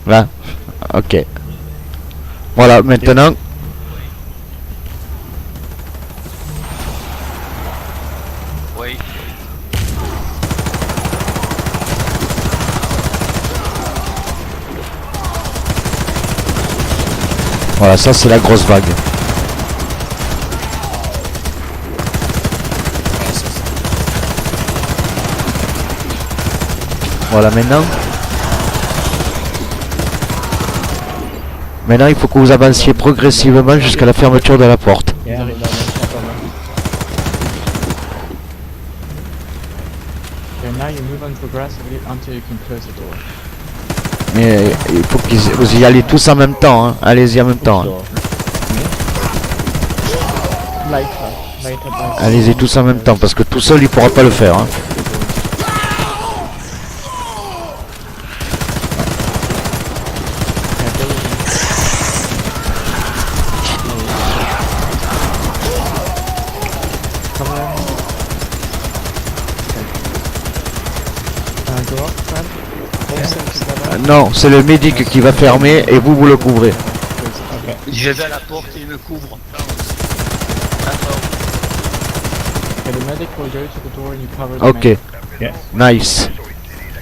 là. Ok. Voilà maintenant. Oui. Voilà, ça c'est la grosse vague. Voilà maintenant. Maintenant il faut que vous avanciez progressivement jusqu'à la fermeture de la porte. Yeah, no problem. Okay, now you move on progressively until you can close the door. Mais il faut que vous y allez tous en même temps. Hein. Allez-y en même temps. Hein. So, Later, but Allez-y tous en même temps parce que tout seul il pourra pas le faire. Hein. go up, Fred. All six together. Non, c'est le médic qui va fermer et vous le couvrez. Je vais à la porte et il me couvre. D'accord. Okay, the medic will go to the door and you cover the Ok, medic. yeah. nice.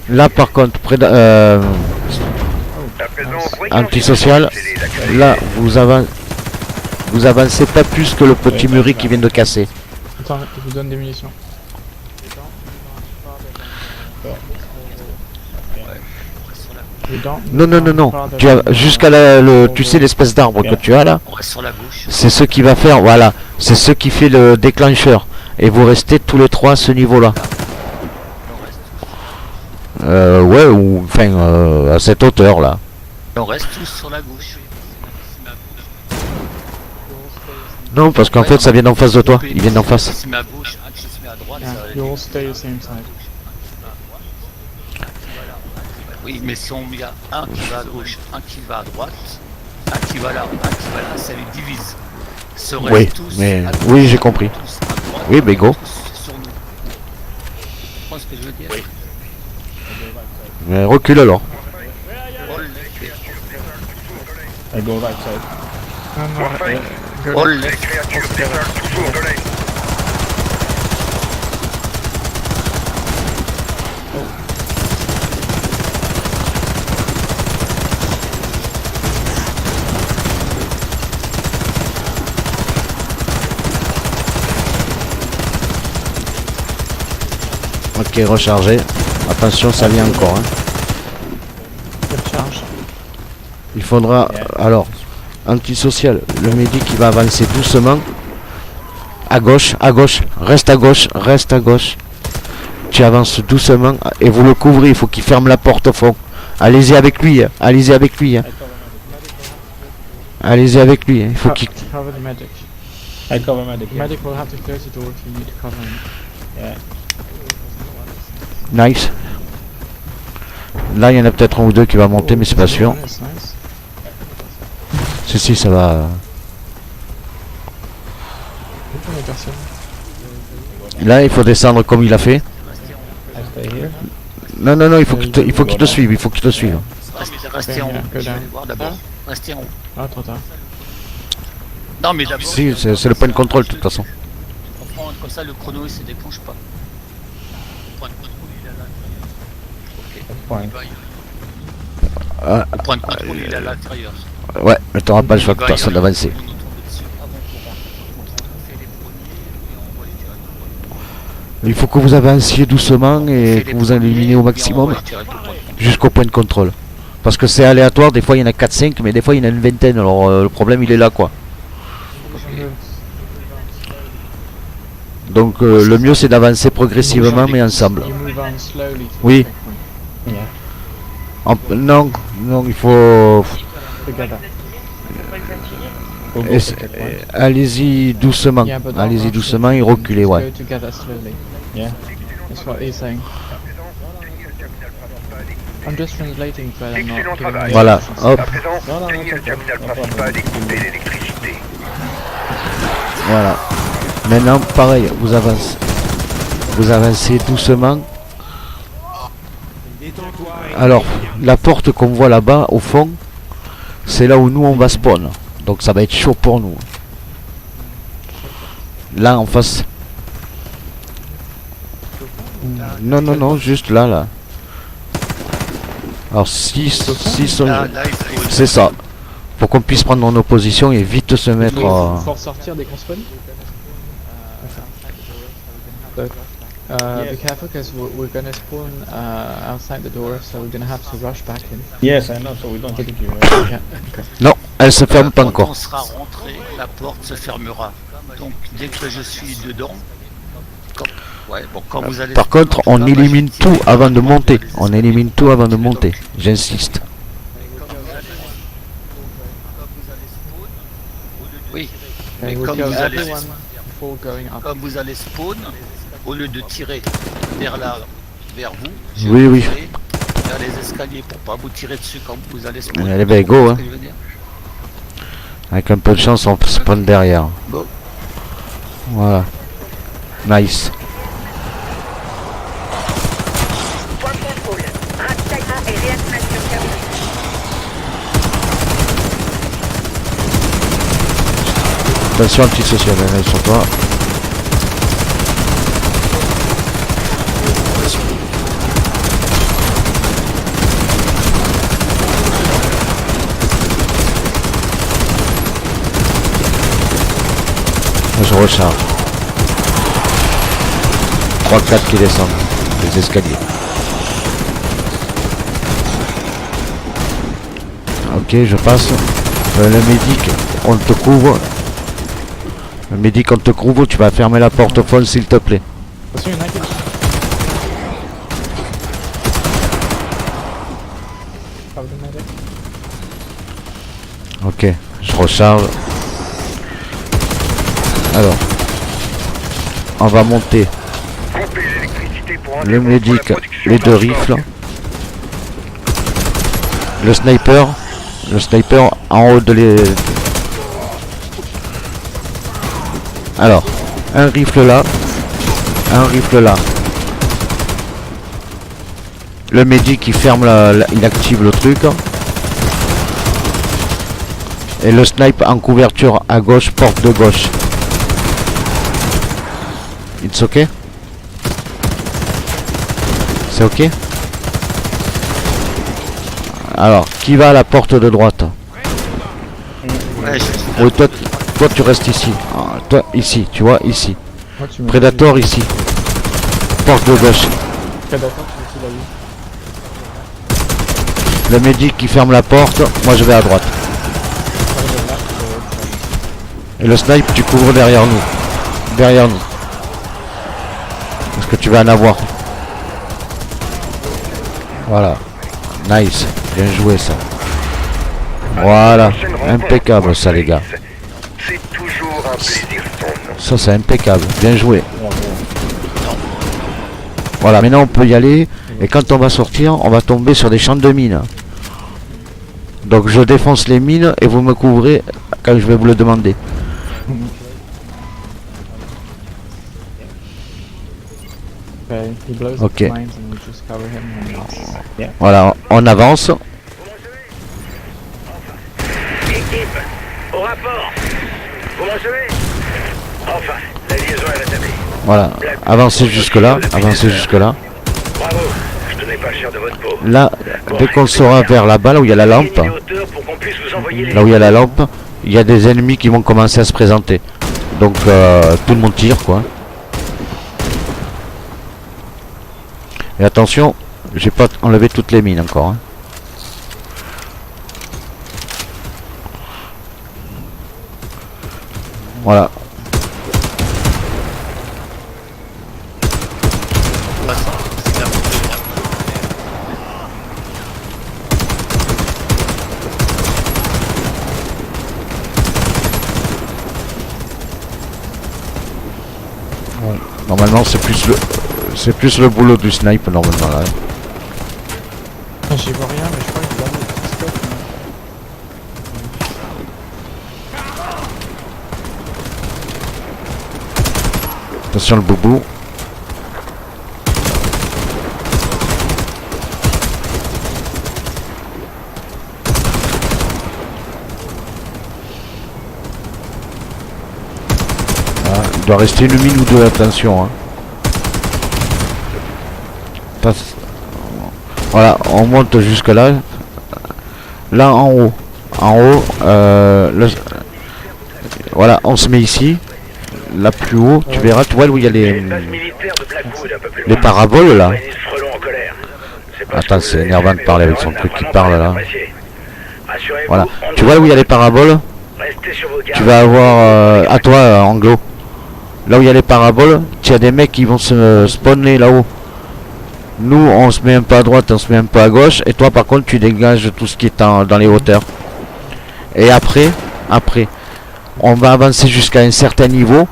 Là par contre, À présent, voyons antisocial, si les accueils. là vous avancez pas plus que le petit muret qui vient de casser. Attends, je vous donne des munitions. We don't Non, non, non, non. Tu as jusqu'à tu sais l'espèce d'arbre que tu as là. On reste sur la gauche. C'est ce qui va faire, voilà. C'est ce qui fait le déclencheur. Et vous restez tous les trois à ce niveau-là. Ouais, ou enfin à cette hauteur là. On reste tous sur la gauche. Non, parce qu'en fait ça vient d'en face de toi. Ils viennent d'en face. Si je me mets à gauche, un qui se met à droite, Yeah, ça va you all stay the same side. Oui, mais si on met un qui va à gauche, un qui va à droite, un qui va là, un qui va là, ça les divise. Se restent Oui, tous mais à gauche, oui, j'ai compris. tous à droite, Oui, mais go. tous sur nous. Tu comprends ce que je veux dire? Recule alors. I go right side. Non, non, go All left. Les left. créatures dévalent toujours de l'est. Ok, rechargé. Attention, ça vient encore. Hein. Je charge. Il faudra... Alors, antisocial, le médic il va avancer doucement. À gauche, reste à gauche, reste à gauche. Tu avances doucement et vous le couvrez, il faut qu'il ferme la porte au fond. Allez-y avec lui, hein. Allez-y avec lui. Hein. Allez-y avec lui, hein. Il faut qu'il... Cover the medic. I cover medic. The Yeah. medic will have to close the door if you need to cover him. Yeah. Nice. Là, il y en a peut-être un ou deux qui va monter, mais c'est pas sûr. Nice, nice. Si, ça va. On est personne. Là, il faut descendre comme il a fait. I stay here. Non, il faut qu'il te suive, il faut qu'il te suive. Restez en haut. Go Je vais down. aller voir d'abord. Restez en haut. Ah, trop tard. Non, mais d'abord. Si, c'est le point de contrôle de toute façon. On prend comme ça, le chrono il se déclenche pas. Le point de contrôle il est à l'intérieur. Point. Ah, Le point de contrôle il est à l'intérieur. ouais, mais t'auras pas le choix de toute façon d'avancer. On nous tombe dessus avant qu'on fait les premiers et on voit les directs. Il faut que vous avanciez doucement et que vous éliminez au maximum jusqu'au point de contrôle. Parce que c'est aléatoire, des fois il y en a 4-5, mais des fois il y en a une vingtaine, alors le problème il est là quoi. Donc le mieux c'est d'avancer progressivement mais ensemble. You move on slowly to Oui. the checkpoint. Yeah. Non, il faut... Together. We'll go et- for checkpoint. Allez-y doucement, Yeah, but don't allez-y rush doucement it. et reculez, Just ouais. Go together slowly. Yeah. That's what he's saying. I'm just translating, but I'm not Excellent giving travail. you Voilà, instructions. hop, À présent, Non, non, atteignez le non, terminal non, non, principal non. et coupez l'électricité. voilà. Maintenant, pareil, vous avancez doucement. Alors, la porte qu'on voit là-bas, au fond, c'est là où nous on va spawn. Donc ça va être chaud pour nous. Là en face. Non, juste là. Alors si sont... Là, il faut. C'est ça. Pour qu'on puisse prendre nos positions et vite se mettre... Faut ressortir dès qu'on spawn. So, be careful because we're gonna spawn outside the door, so we're gonna have to rush back in. Yes, I know, so we don't shoot you. Yeah. Non, elle se ferme pas Quand encore. on sera rentré, la porte se fermera. Donc dès que je suis dedans, quand vous allez. Par contre, on élimine tout avant de monter. On élimine tout avant de monter. J'insiste. Oui, Okay, mais we'll comme kill vous allez. everyone before going up. Comme vous allez spawn, au lieu de tirer vers vous, Oui, oui. tirez vers les escaliers pour pas vous tirer dessus quand vous allez spawn. Allez, ben, go, hein. Ce que je veux dire. Avec un peu de chance, on spawn derrière. Go. Voilà. Nice. Point de contrôle. Ravitaillement et réanimation terminée. Attention antisocial, elle est sur toi. Je recharge. 3-4 qui descendent les escaliers. Ok, je passe. Le médic, on te couvre. Le médic, on te couvre, tu vas fermer la porte au fond s'il te plaît. Attention, il y en a qui... Cover the medic. Ok, je recharge. Alors, on va monter Coupez l'électricité pour le interrompre médic, la production les deux transport. rifles, le sniper en haut de les... Alors, un rifle là, le médic il ferme il active le truc. Et le snipe en couverture à gauche, porte de gauche. It's ok? C'est ok? Alors, qui va à la porte de droite? Ouais, je... Oui, toi tu restes ici. Ah, toi ici, tu vois, ici. Moi, tu me Predator ici. Porte de gauche. Predator, tu aussi la vie. Le médic qui ferme la porte, moi je vais à droite. Et le snipe, tu couvres derrière nous. Derrière nous. Parce que tu vas en avoir. Voilà. Nice. Bien joué ça. Voilà. Impeccable ça les gars. C'est toujours un plaisir sans nom. Ça c'est impeccable. Bien joué. Voilà. Maintenant on peut y aller. Et quand on va sortir, on va tomber sur des champs de mines. Donc je défonce les mines et vous me couvrez quand je vais vous le demander. Okay, he blows Ok. up mines and we just cover him and Voilà, on avance. Équipe, au rapport. Vous me recevez? Enfin, la liaison est rétablie. Voilà, avancez jusque là, avancez jusque là. Bravo, je tenais pas cher de votre peau. Là, dès qu'on sera vers là-bas, là où il y a la lampe, Ligne de hauteur pour qu'on puisse vous envoyer les... là où il y a la lampe, il y a des ennemis qui vont commencer à se présenter. Donc tout le monde tire quoi. Et attention, j'ai pas enlevé toutes les mines encore. Hein. Voilà. Ouais. Normalement c'est plus le boulot du snipe normalement là. J'y vois rien, mais je crois qu'il a le petit scope. Attention le boubou. Ah, il doit rester une mine ou deux, attention. Hein. Passe. Voilà, on monte jusque là. Là en haut. En haut, voilà, on se met ici. Là plus haut, tu verras, tu vois où il y a les paraboles là. Attends, c'est énervant de parler avec son truc qui parle là. Voilà, tu vois où il y a les paraboles. Tu vas avoir à toi anglo. Là où il y a les paraboles, tu as des mecs qui vont se spawner là-haut. Nous on se met un peu à droite, on se met un peu à gauche. Et toi par contre tu dégages tout ce qui est dans les hauteurs. Et après, on va avancer jusqu'à un certain niveau.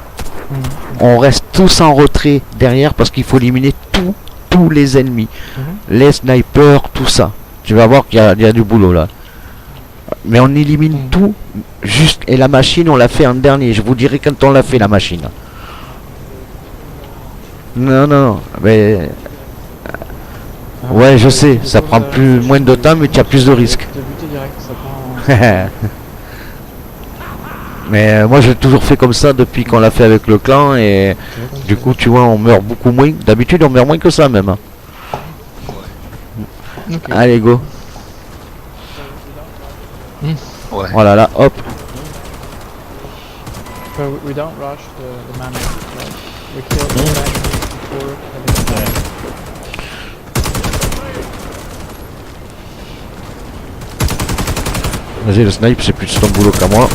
On reste tous en retrait derrière parce qu'il faut éliminer tous les ennemis. Les snipers, tout ça. Tu vas voir qu'il y a du boulot là. Mais on élimine tout. Juste, et la machine on l'a fait en dernier. Je vous dirai quand on l'a fait la machine. Non, mais... Ouais je sais, ça prend moins de temps mais tu as plus de risques. De buter direct, ça prend... Mais moi j'ai toujours fait comme ça depuis qu'on l'a fait avec le clan et du coup tu vois on meurt beaucoup moins. D'habitude on meurt moins que ça même. Okay. Allez go. Ouais. Voilà là hop. But we don't rush the man. Like, we kill the man before having Vas-y le snipe c'est plus ton boulot qu'à moi.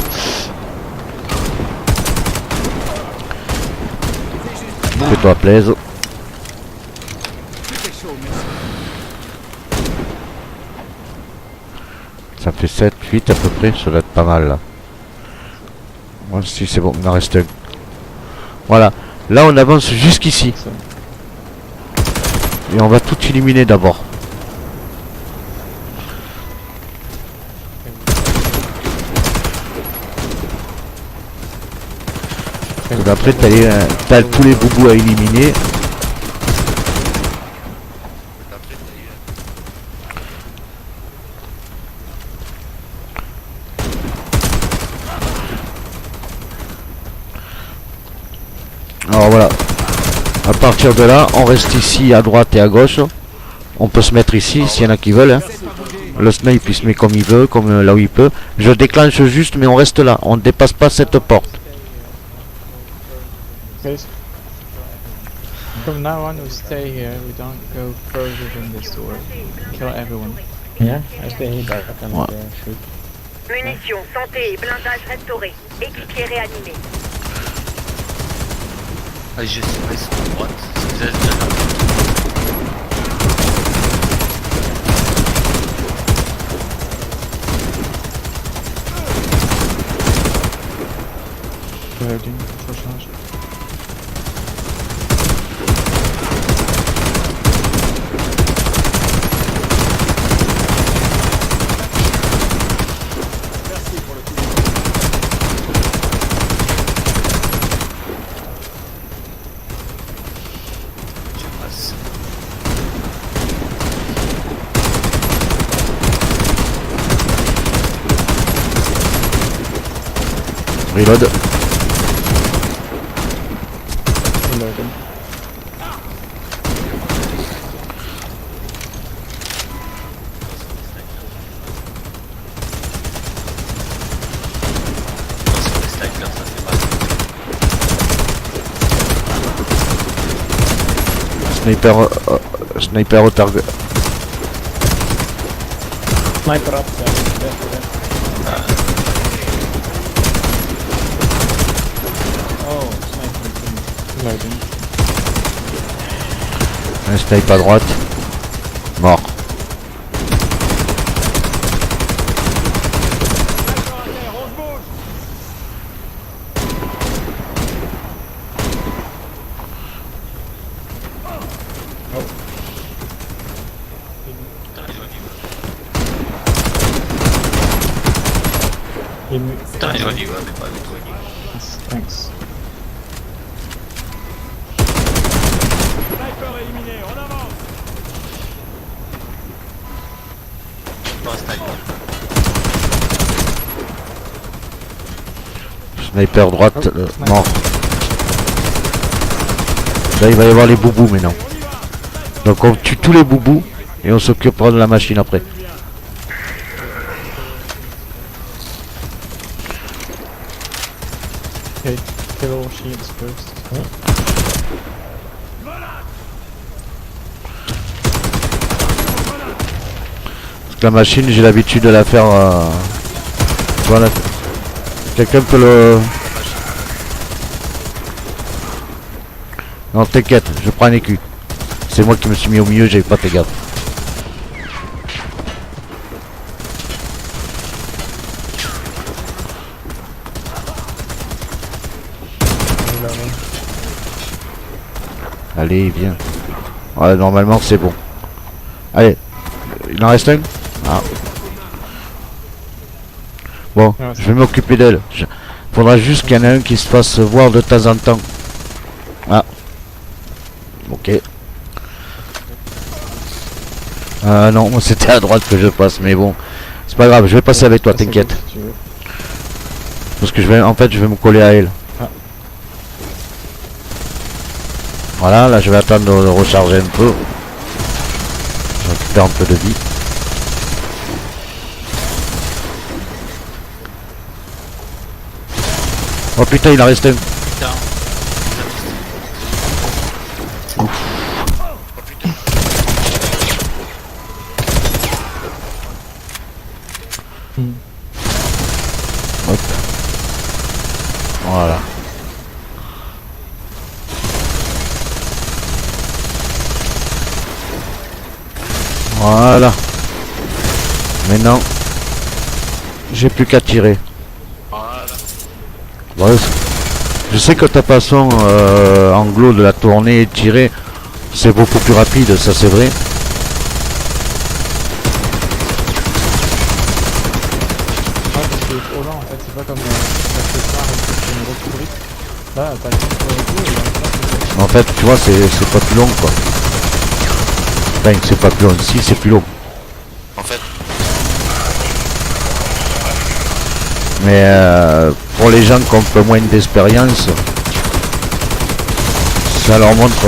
Fais-toi plaisir. Ça fait 7, 8 à peu près, ça doit être pas mal là. Moi si c'est bon, il en reste un. Voilà, là on avance jusqu'ici. Et on va tout éliminer d'abord. Donc après t'as tous les boubous à éliminer. Alors voilà. À partir de là, on reste ici à droite et à gauche. On peut se mettre ici s'il y en a qui veulent. Hein. Le snipe il se met comme il veut, comme là où il peut. Je déclenche juste mais on reste là. On ne dépasse pas cette porte. Okay. From now on, we stay here. We don't go further than this door. Kill everyone. Yeah, I stay here back and Ouais. shoot. Munitions, santé et blindage restaurés. Équipier réanimé. Allez, je suis sur la droite. Si vous êtes déjà là. Reloading, recharge. Je passe. Reload. Reloading. Sur les snipers, ça fait mal. Sniper au target. Sniper up there. There. Oh, sniper. Reloading. Un snipe à droite. Mort. Putain, il va dire, mais pas avec toi. Yes, thanks. Pas un sniper. Sniper droite. Mort. Là il va y avoir les boubous maintenant. Donc on tue tous les boubous et on s'occupera de la machine après. Okay, kill all shields first. La machine j'ai l'habitude de la faire voilà. Quelqu'un peut le... Non t'inquiète, je prends un écu. C'est moi qui me suis mis au milieu, j'avais pas fait gaffe. Allez viens. Ouais normalement c'est bon. Allez. Il en reste un. Ah. Bon, je vais m'occuper d'elle. Faudra juste qu'il y en ait un qui se fasse voir de temps en temps. Ah. Ok. Non, moi c'était à droite que je passe, mais bon. C'est pas grave, je vais passer avec toi, t'inquiète. Si tu veux. Parce que je vais, en fait, je vais me coller à elle. Ah. Voilà, là je vais attendre de recharger un peu. Je récupère un peu de vie. Oh putain, il en reste un. Putain. Hop. Voilà. Voilà. Maintenant, j'ai plus qu'à tirer. Ouais, je sais que ta façon anglo de la tourner et tirer, c'est beaucoup plus rapide, ça c'est vrai. Ouais, parce que au là en fait, c'est pas comme la plupart c'est une grosse touriste. Là, t'as le temps pour le coup et là, ça, En fait, tu vois, c'est pas plus long quoi. Enfin, c'est pas plus long, si c'est plus long. En fait, Mais pour les gens qui ont un peu moins d'expérience, Ça leur montre...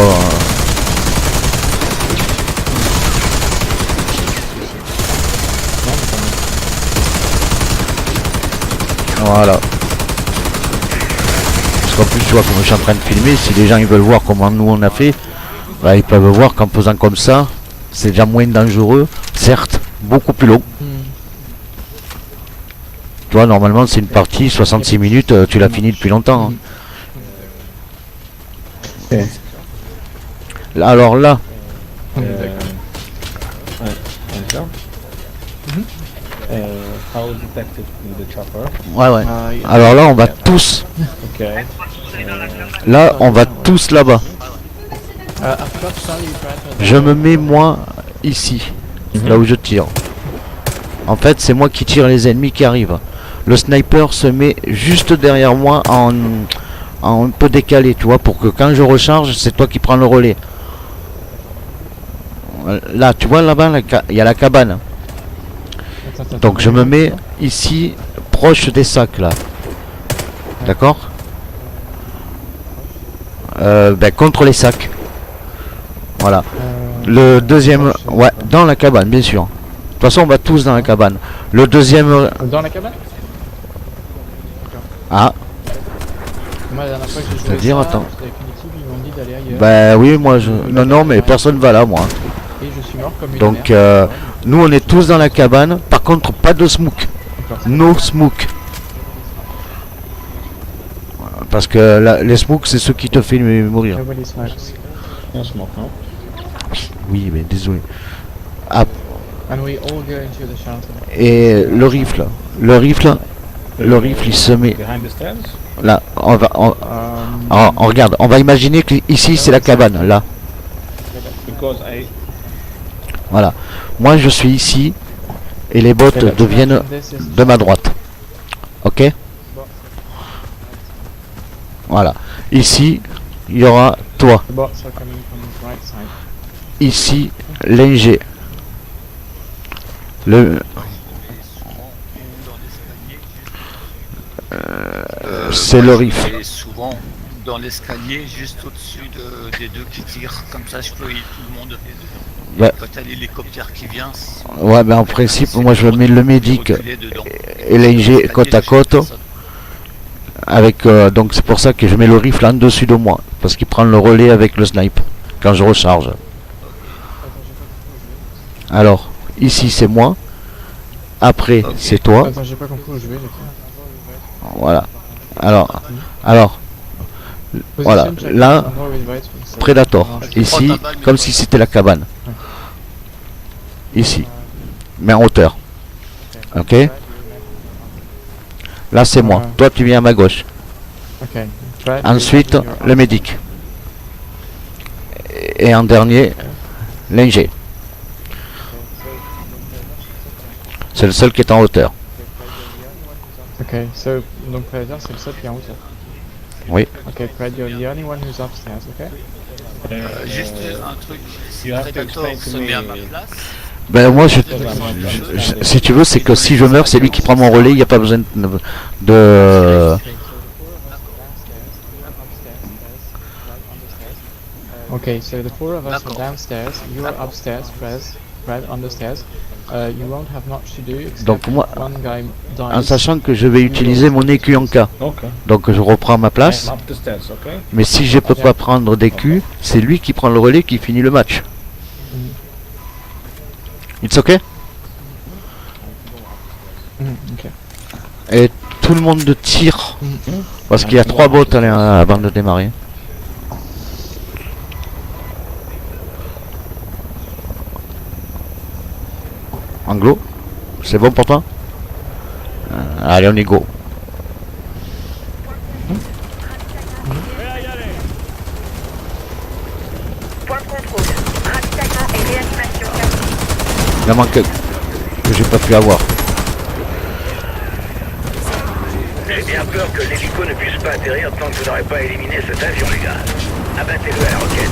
Voilà. Parce qu'en plus, tu vois, comme je suis en train de filmer, si les gens ils veulent voir comment nous on a fait, bah, ils peuvent voir qu'en faisant comme ça, c'est déjà moins dangereux, certes, beaucoup plus long. Tu vois, normalement c'est une partie, 66 minutes, tu l'as fini depuis longtemps. Hein. Là, alors là, Enter. How detected in the chopper? ouais ouais. Alors là on va tous, Okay. là on va tous là-bas. Je me mets moi ici, là où je tire. En fait c'est moi qui tire les ennemis qui arrivent. Le sniper se met juste derrière moi en un peu décalé, tu vois, pour que quand je recharge, c'est toi qui prends le relais. Là, tu vois là-bas, il y a la cabane. Donc je me mets ici, proche des sacs là. D'accord? Ben, contre les sacs. Voilà. Le deuxième... Ouais, dans la cabane, bien sûr. De toute façon, on va tous dans la cabane. Le deuxième... Dans la cabane? Ah, Moi, la dernière fois que j'ai joué c'est-à-dire, ça, attends. j'étais avec une équipe, ils m'ont dit d'aller ailleurs. ben oui, moi je... Non, mais personne va là, moi. Et je suis mort comme une Donc, merde. nous, on est tous dans la cabane. Par contre, pas de smoke. No smoke. Parce que les smokes, c'est ceux qui te fait mourir. Nobody smokes. No smoke, no? Oui, mais désolé. Ah, And we all go into the shelter. et le rifle, il se met Behind the stairs? là. On regarde, on va imaginer que ici c'est la cabane, là. Because I... Voilà. Moi je suis ici et les bots deviennent de ma droite. Ok? Voilà. Ici, il y aura toi. The bots are coming from his right side. Ici, l'ingé. C'est le riff. Et souvent dans l'escalier, juste au-dessus des deux qui tirent. Comme ça, je peux y tout le monde. Et Ouais. quand t'as l'hélicoptère qui vient, Ouais, ben en principe, moi je mets le médic et l'ingé côte à côte. Avec, donc c'est pour ça que je mets le rifle en dessus de moi. Parce qu'il prend le relais avec le snipe. Quand je recharge. Alors, ici c'est moi. Après, c'est toi. Attends, j'ai pas compris où je vais. j'ai Voilà. Alors, pas. voilà. Position check. Là, Endroit with right, c'est- Predator. Ah, Ici, comme si c'était la cabane. Ici. Mais en hauteur. Ok? Là, c'est moi. Toi, tu viens à ma gauche. Ok. Brad, Ensuite, you're- le médic. Et en dernier, l'ingé. C'est le seul qui est en hauteur. Ok, so, donc Predator c'est le seul qui est en hauteur. Oui. Ok, Predator, you're the only one who's upstairs, ok? juste un truc. Si You have to Predator explain to se me- met à ma place, Ben moi, si tu veux, c'est que si je meurs, c'est lui qui prend mon relais. Il n'y a pas besoin de... Okay, so the four of us are downstairs, you are upstairs, Fred on the stairs. You won't have much to do except Donc moi, one guy en dies. sachant que je vais utiliser mon écu en cas. Okay. Donc je reprends ma place. I'm up the stairs, okay? Mais si je peux pas prendre d'écu, c'est lui qui prend le relais qui finit le match. It's ok? Ok. Et tout le monde tire. Parce qu'il y a 3 bots avant de démarrer. Anglo, c'est bon pour toi? Allez, on y go. Point de contrôle. Ravitaillement et réanimation terminée. Il en manque que j'ai pas pu avoir. J'ai bien peur que l'hélico ne puisse pas atterrir tant que vous n'aurez pas éliminé cet avion, les gars. Abattez-le à la roquette.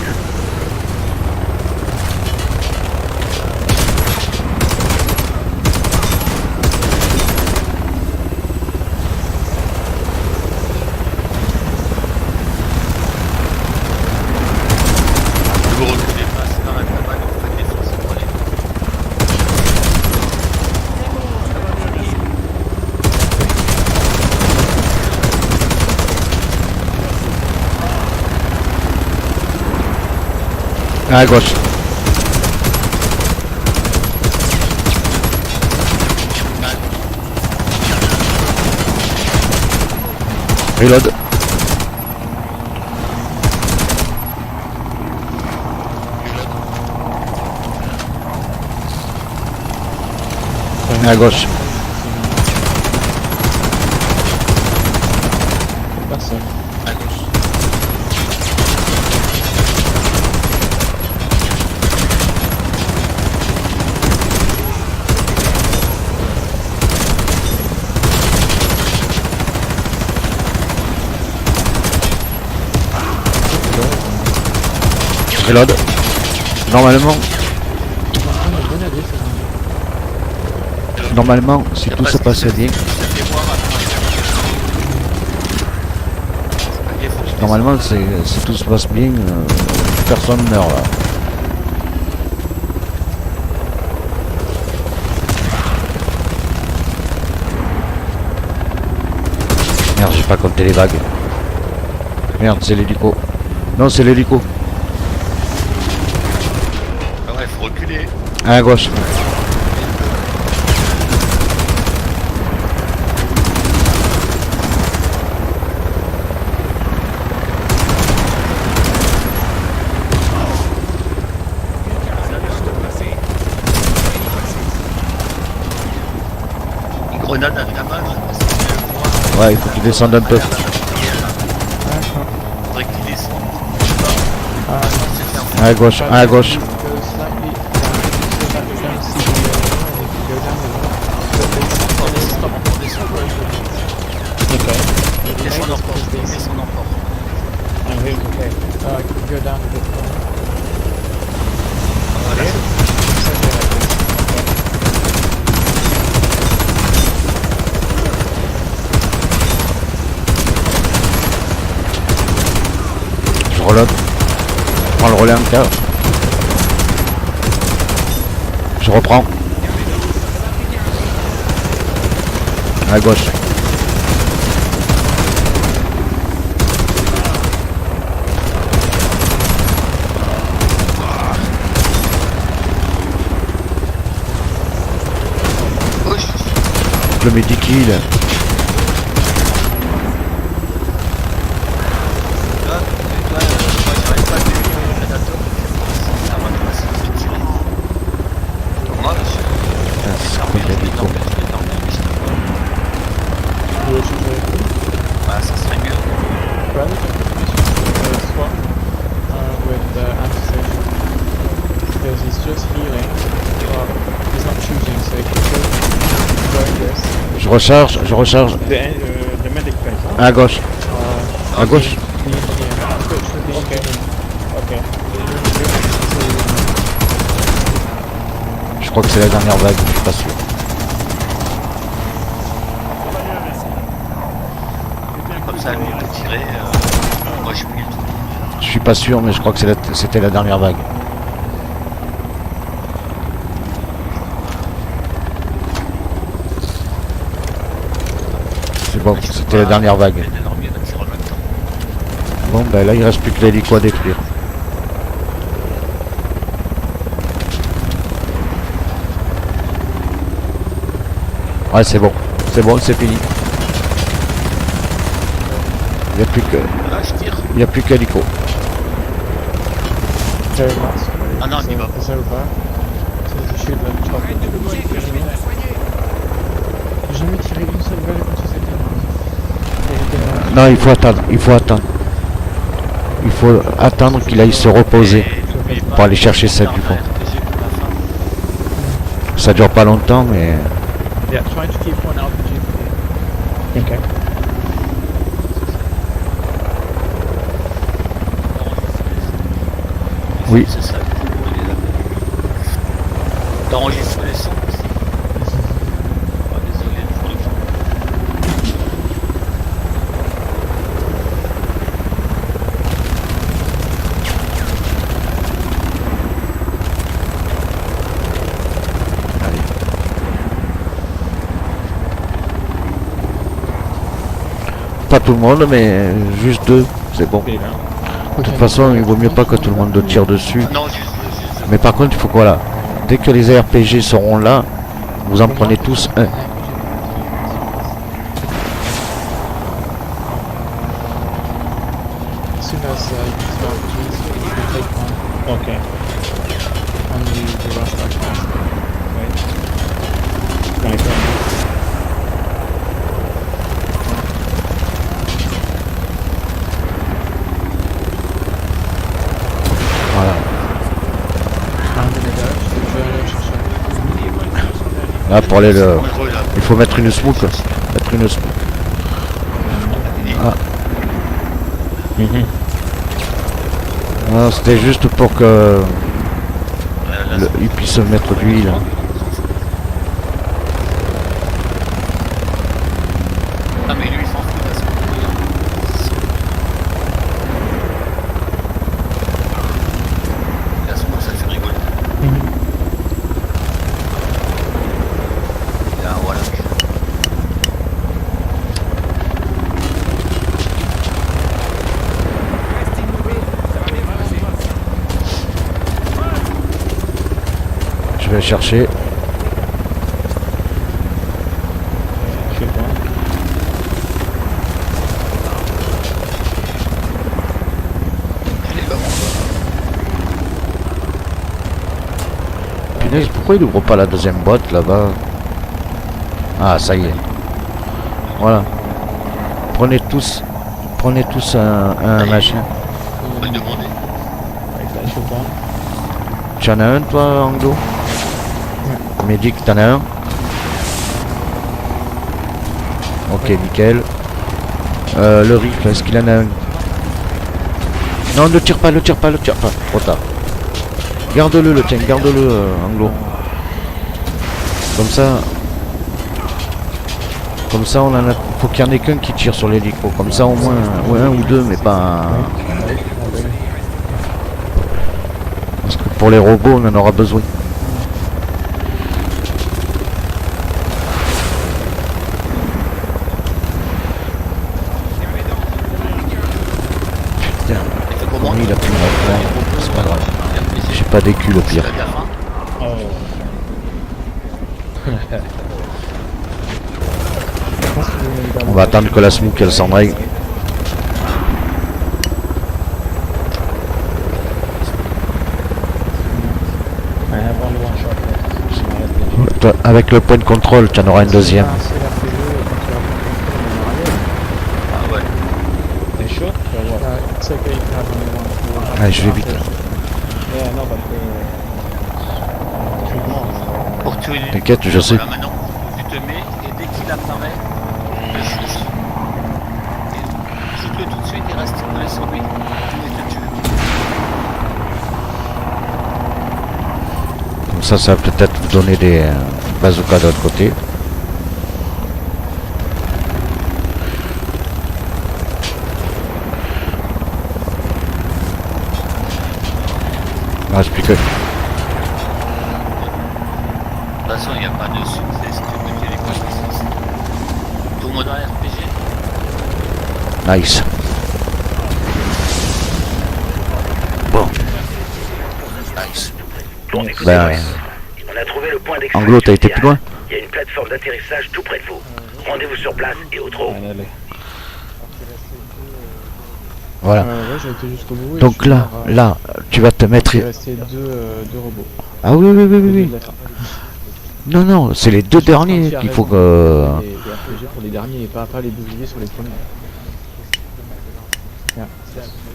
À gauche. Reload. À gauche. Personne. À gauche. Reload. Normalement, si tout se passait bien, normalement, si tout se passe bien, personne meurt là. Merde, j'ai pas compté les vagues. Merde, c'est l'hélico. Non, c'est l'hélico. Ah ouais, faut reculer. À gauche. Une grenade avec la main, là. Ouais, il faut qu'il descende un peu. Faudrait qu'il descende. À gauche, à gauche. Descend encore. Descend encore. I'm here, okay. Go down a bit. Voilà. Je reload. Je prends le relais en cas. Je reprends. À gauche. Gauche. Le medikit. Là, j'arrive pas à le prédateur. Ça va pas se tirer. Moi, monsieur. C'est quoi l'hélico? Bah, ça serait mieux. Swap with anti-station. Because he's just healing. Well, he's not shooting, so he can still enjoy this. Je recharge, je recharge. The medic place, huh? À gauche. À gauche. Yeah, switch to the Okay. Okay. Je crois que c'est la dernière vague, je suis pas sûr. Comme ça, lui, il peut tirer. Moi, je suis plus. Je suis pas sûr, mais je crois que c'était la dernière vague. C'est bon, c'était la dernière vague. Il a dormi, il va tirer en même temps. Bon, ben là, il reste plus que l'hélico à détruire. Ouais, c'est bon, c'est fini. Il n'y a plus que, Là, je tire. il y a plus qu'hélico. very last. Ah non, il va. It's over. So you shoot the top. J'ai jamais tiré une seule balle contre cette arme. Non, il faut attendre, il faut attendre. Il faut attendre qu'il aille se reposer pour aller chercher celle du fond. Ça dure pas longtemps, mais Yeah, try to keep one RPG. Okay. oui. C'est ça. T'enregistres les sons aussi. Ah, désolé pour le temps. Pas tout le monde, mais juste deux, c'est bon. Okay, now. De toute façon, il vaut mieux pas que tout le monde tire dessus. Non, juste Mais par contre, il faut que voilà, dès que les RPG seront là, vous en prenez tous un. As soon as you use the RPGs, you can take one Okay. and you rush back fast. Wait. Nice one. Voilà. Un de mes dash, je vais aller chercher. Là pour aller le. Heureux, là. Il faut mettre une smoke. Mettre une smoke. Ah. Non, c'était juste pour que il puisse mettre de l'huile. Ah mais lui il s'en fout parce que la smoke ça fait rigoler. Là voilà. Je vais chercher. Je sais pas. Je l'ai pas moi. Punaise, pourquoi il ouvre pas la deuxième boîte là-bas? Ah, ça y est. Voilà. Prenez tous un machin. On peut le demander. Avec la chopin. Tu en as un toi, Anglo? Médic, t'en as un? Ok, nickel. Le rifle, est-ce qu'il en a un? Non, ne tire pas, ne tire pas, ne tire pas. Trop tard. Garde-le, le tien, garde-le, Anglo. Comme ça, on en a. Faut qu'il y en ait qu'un qui tire sur l'hélico. Comme ça, au moins, ouais, un ou deux, mais pas. Parce que pour les robots, on en aura besoin. Putain, Il fait comment? il a plus de c'est pas grave. J'ai pas d'écu le pire. C'est la gaffe, hein. Oh. On va attendre que la smoke elle s'en règle. I have only one shot left. So I have to- Toi, avec le point de contrôle, tu en auras une deuxième. Ah, c'est l'RPG, et quand tu vas prendre le contrôle, Ah ouais. They shoot or what? it's okay, you can have only one. Allez, je vais vite. Yeah, no, but shoot more. Pour tuer les... T'inquiète, je sais. Voilà, maintenant, tu te mets et dès qu'il apparaît, le shoot. Shoot-le tout de suite et reste collé sur lui. Et te tue. Comme ça va peut-être vous donner des bazookas de l'autre côté. Ah, explique. De toute façon, il n'y a pas de succès si tu veux tuer les connaissances. Tourne-moi dans RPG. Nice. Bon, Nice. Bon, écoutez, ben, Max, on a trouvé le point d'extraction. Anglo, t'as été plus loin? Il y a une plateforme d'atterrissage tout près de vous. Rendez-vous sur place et au trot. Finally. Voilà. Ouais, j'ai été jusqu'au bout. et Donc je suis là, mort, là, tu vas te mettre. il restait deux robots. Ah oui, oui, oui, oui, Les oui. deux de la fin. Non, non, c'est les deux derniers qu'il faut que. Les RPG pour les derniers et pas les boucliers sur les premiers. Yeah.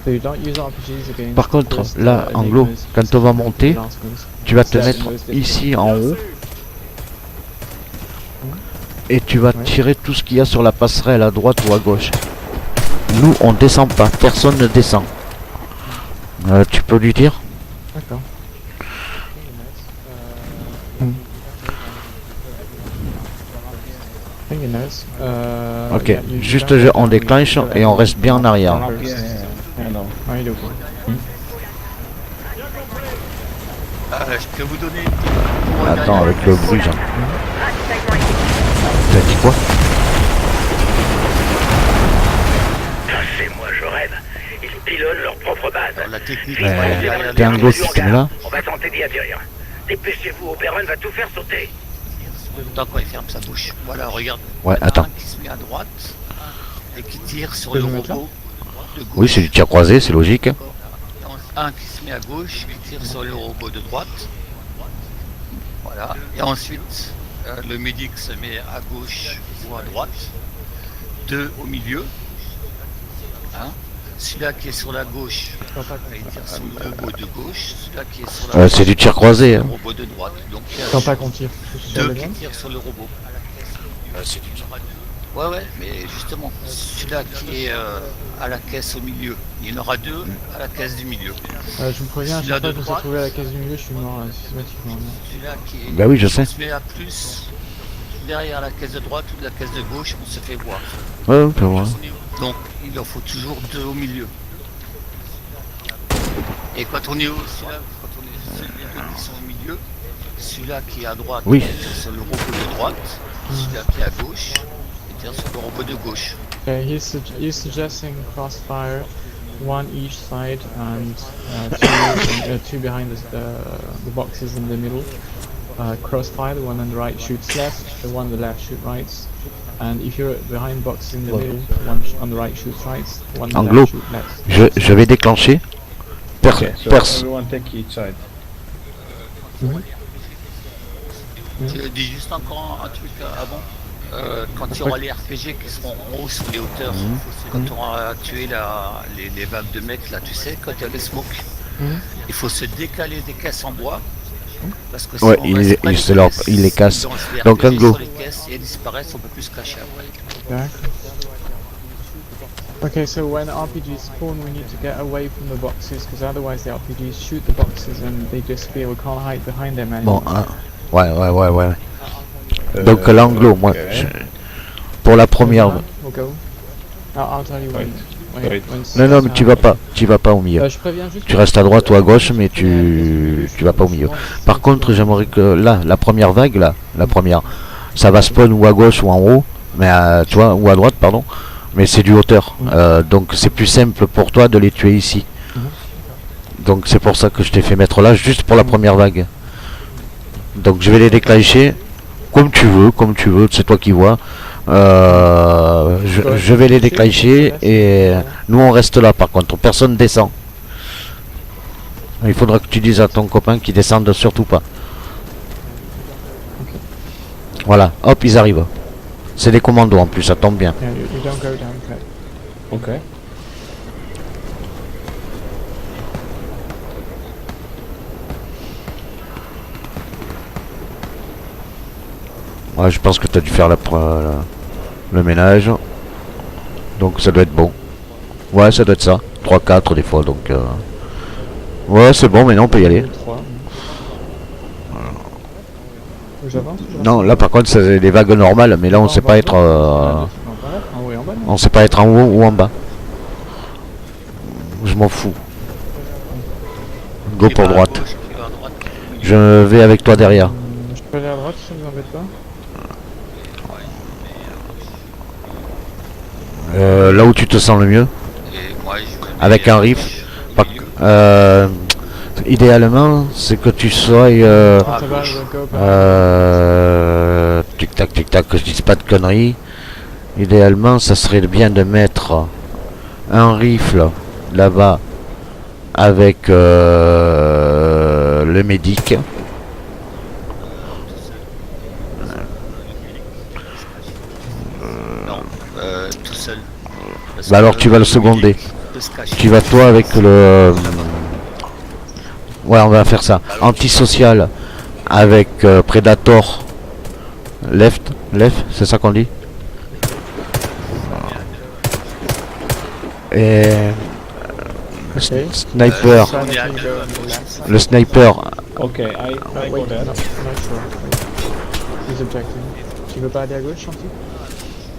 So you don't use RPGs against Par contre, just, là, Anglo, Enigmas, quand on va monter, last ones. tu vas te mettre ici en haut. Et tu vas tirer tout ce qu'il y a sur la passerelle à droite ou à gauche. Nous, on descend pas, personne ne descend. Tu peux lui dire? D'accord. Think it knows. Ok, Yeah, you juste don't- on déclenche et on reste bien en arrière. Yeah, yeah, yeah. I know. Ah, il est au courant. Ah, je peux vous donner une petite... Attends, avec le bruit, Jean. Ravitaillement effectué. T'as dit quoi? C'est moi, je rêve. Ils pilonnent leur propre base. Alors, la technique... T'es un gros système là? On va s'en tenté d'y atterrir. Dépêchez-vous, Oberon va tout faire sauter. Tant qu'on ferme sa bouche. Voilà, regarde. Ouais, Il y en a attends. un qui se met à droite et qui tire sur Tu le peux le mettre là robot de gauche. Oui, c'est du tir croisé, c'est logique. Un qui se met à gauche, qui tire sur le robot de droite. Voilà. Et ensuite, le médic se met à gauche ou à droite. 2 au milieu. Hein. Celui-là qui est sur la gauche, il tire sur le robot de gauche. Celui-là qui est sur la droite, C'est du tir croisé. le Hein. robot de droite. Donc il y a Quand pas qu'on tire sur 2 les qui gens. tirent sur le robot. Ouais, mais justement, celui-là qui est à la caisse au milieu, il y en aura 2 à la caisse du milieu. Je vous préviens, à Celui-là chaque fois de que je me suis droite. retrouvé à la case du milieu, je suis mort systématiquement. Celui-là qui est Bah oui, je sais. on se met à plus derrière la caisse de droite ou de la caisse de gauche, on se fait voir. Ouais, on peut voir. Donc il en faut toujours 2 au milieu. Et quand on est celui-là, quand on est les deux qui sont au milieu, celui-là qui est à droite, Oui. il tire sur le robot de droite, celui-là qui est à gauche, il tire sur le robot de gauche. Okay, he's suggesting crossfire, one each side and two behind the boxes in the middle. Crossfire, the one on the right shoots left, the one on the left shoots right. And if you're behind boxes in the middle, one on the right shoots right, the one on the Anglo, left shoots left. je vais déclencher. Okay, so everyone take each side. Je dis juste encore un truc avant. Quand il y aura les RPG qui seront en haut sur les hauteurs, quand on aura tué les vagues de mecs là, tu sais, quand il y a les smokes, il faut se décaler des caisses en bois. Parce que Ouais, si on il reste les- près il des se leur- caisses, il les casse. dans ce Donc, RPG Anglo. sur les caisses, et elles disparaissent, on peut plus se cacher après. D'accord. Okay, so when RPGs spawn, we need to get away from the boxes, because otherwise the RPGs shoot the boxes and they disappear. We can't hide behind them anymore. Bon, hein. Ouais. Donc l'anglo, moi, pour la première. We'll go. I'll tell you when. Wait. Non, mais tu vas pas au milieu. Je préviens juste. Tu restes à droite ou à gauche, mais tu vas pas au milieu. Par contre, j'aimerais que là, la première vague, là, la première, ça va spawn ou à gauche ou en haut, mais tu vois, ou à droite, pardon. Mais c'est du hauteur, donc c'est plus simple pour toi de les tuer ici. Donc c'est pour ça que je t'ai fait mettre là, juste pour la première vague. Donc je vais les déclencher comme tu veux, c'est toi qui vois. Je vais les déclencher et nous on reste là. Par contre, personne descend. Il faudra que tu dises à ton copain qu'il descende surtout pas. Voilà, hop, ils arrivent. C'est des commandos en plus, ça tombe bien. Yeah, you don't go down, okay. Okay. Ouais, je pense que tu as dû faire le ménage. Donc ça doit être bon. Ouais, ça doit être ça. 3-4 des fois, donc... Ouais, c'est bon, maintenant on peut y aller. 3. J'avance. Non, là par contre, c'est des vagues normales, mais là on sait pas être... En haut et en bas, non? On sait pas être en haut ou en bas. Je m'en fous. Go Qui pour va à droite. gauche, qui va à droite. Je vais avec toi derrière. Je peux aller à droite, ça vous embête pas? Là où tu te sens le mieux. Et moi, je me mets Avec un riff. au Par- idéalement, c'est que tu sois... Quand ça va, we'll go back. tic tac, que je dise pas de conneries. Idéalement, ça serait bien de mettre un rifle là-bas avec le médic. Non, tout seul. Parce Bah alors que tu vas le médic seconder. peut se cacher. Tu vas toi avec le... Ouais, on va faire ça. Antisocial avec Predator. Left, c'est ça qu'on dit. Et Okay. sniper, Try to go on the left side. le sniper. Okay, I go Wait, there. not sure. He's objecting. Tu veux pas aller à gauche, Chanty?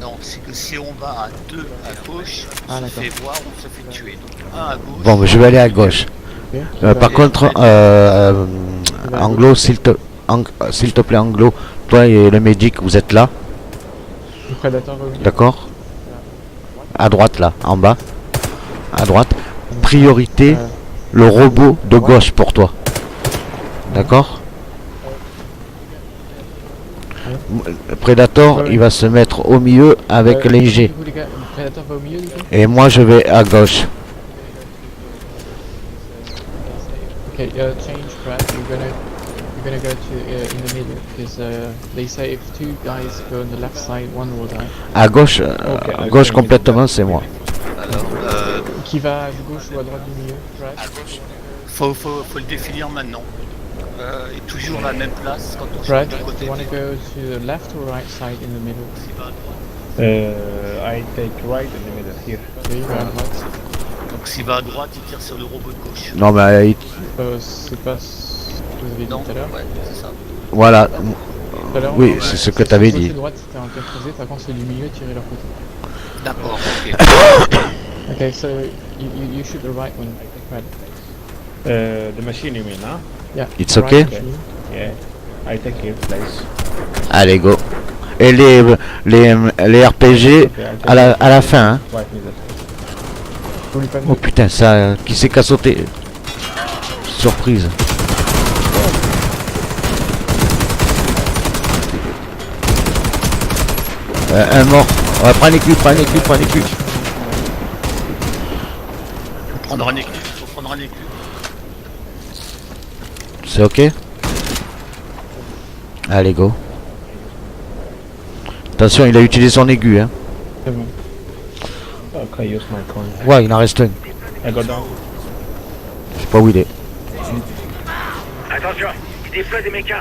Non, c'est que si on va à 2 à gauche, Ah, on se d'accord. fait voir, on se fait tuer. Donc 1 à gauche. Bon, mais je vais aller à gauche. Ok. Par contre, Anglo, s'il te plaît, Anglo, toi et le médic, vous êtes là, Le prédateur revient. d'accord? À droite, là, en bas. À droite. Priorité, le robot de gauche pour toi. D'accord. Le Predator, il va se mettre au milieu avec les Du G. coup, les gars, le prédateur va au milieu, du coup. Et moi, je vais à gauche. Okay, change Brad. You're gonna go to in the middle because they say if two guys go on the left side, one will die. À gauche, Ok, à gauche complètement, c'est moi. Alors, Qui va à gauche ou à droite du milieu, Brad? faut le définir maintenant. Et toujours à la même place quand on Brad, change de do côté. you want to go to the left or right side in the middle? I take right in the middle here. Okay, you go à droite. Donc s'il va à droite, il tire sur le robot de gauche. Non, mais C'est pas ce que vous avez dit Non, tout à l'heure. ouais, c'est ça. voilà. Tout à l'heure, Oui, c'est ce que tu avais dit. Côté droite, c'était interposé, par contre, c'est du milieu, tirer leur côté. D'accord, ok. Okay, so you shoot the right one, Brad. The machine you mean, huh? Yeah. It's right okay? machine. Yeah. I take here, place. Allez, go. Et les RPG à la fin. Hein. Right middle. Vous lui pas Oh putain, ça, qui c'est qu'à sauter? Surprise. Un mort. Ouais, prends les culs, prends les culs, prends les culs. Prendre un écu, faut prendre un écu. C'est ok? Allez, go. Attention, il a utilisé son aigu, hein. C'est bon. Okay, use my coin. Ouais, il en reste un. I go down. Je sais pas où il est. Attention, il déploie des mechas.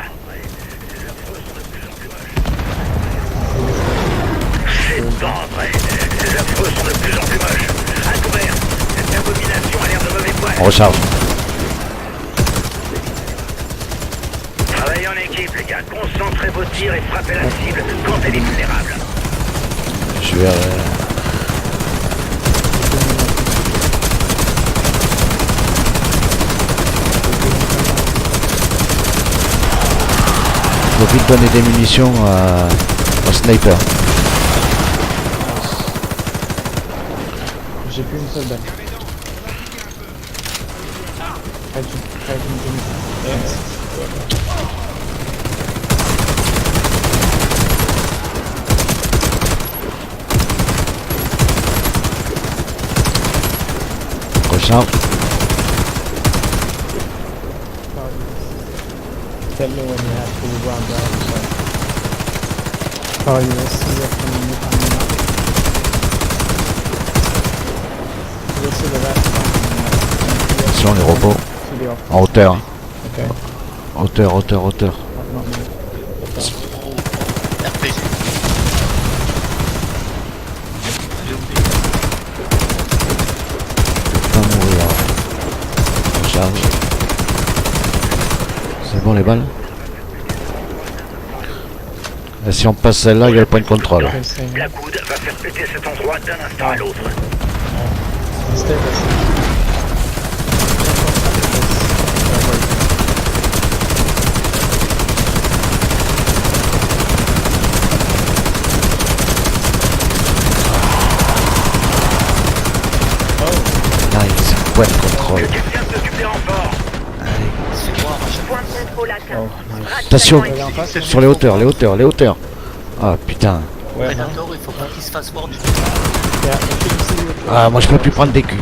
C'est pas vrai. Ces affreux sont de plus en plus moches. À couvert, cette abomination a l'air de mauvais poil. On recharge. Travaillez en équipe, les gars. Concentrez vos tirs et frappez la cible quand elle est vulnérable. Je vais... Faut vite donner des munitions au sniper. J'ai plus une seule balle. Faites une demi. Recharge. Tell me when you have to run down. Par US, Attention les robots. En hauteur. Hein. Hauteur, hauteur, hauteur. RPG. Pas mourir. Recharge. C'est bon les balles? Et si on passe celle-là, il y a le point de contrôle. La coude va faire péter cet endroit d'un instant à l'autre. Nice, point de contrôle. Quelqu'un s'occupe des renforts. C'est moi, à chaque fois. Point de contrôle atteint. Attention, Ravitaillement effectué. sur les hauteurs, les hauteurs, les hauteurs. Ah putain. Predator, il faut pas qu'il se fasse voir du tout. Ah moi je peux plus prendre des culs.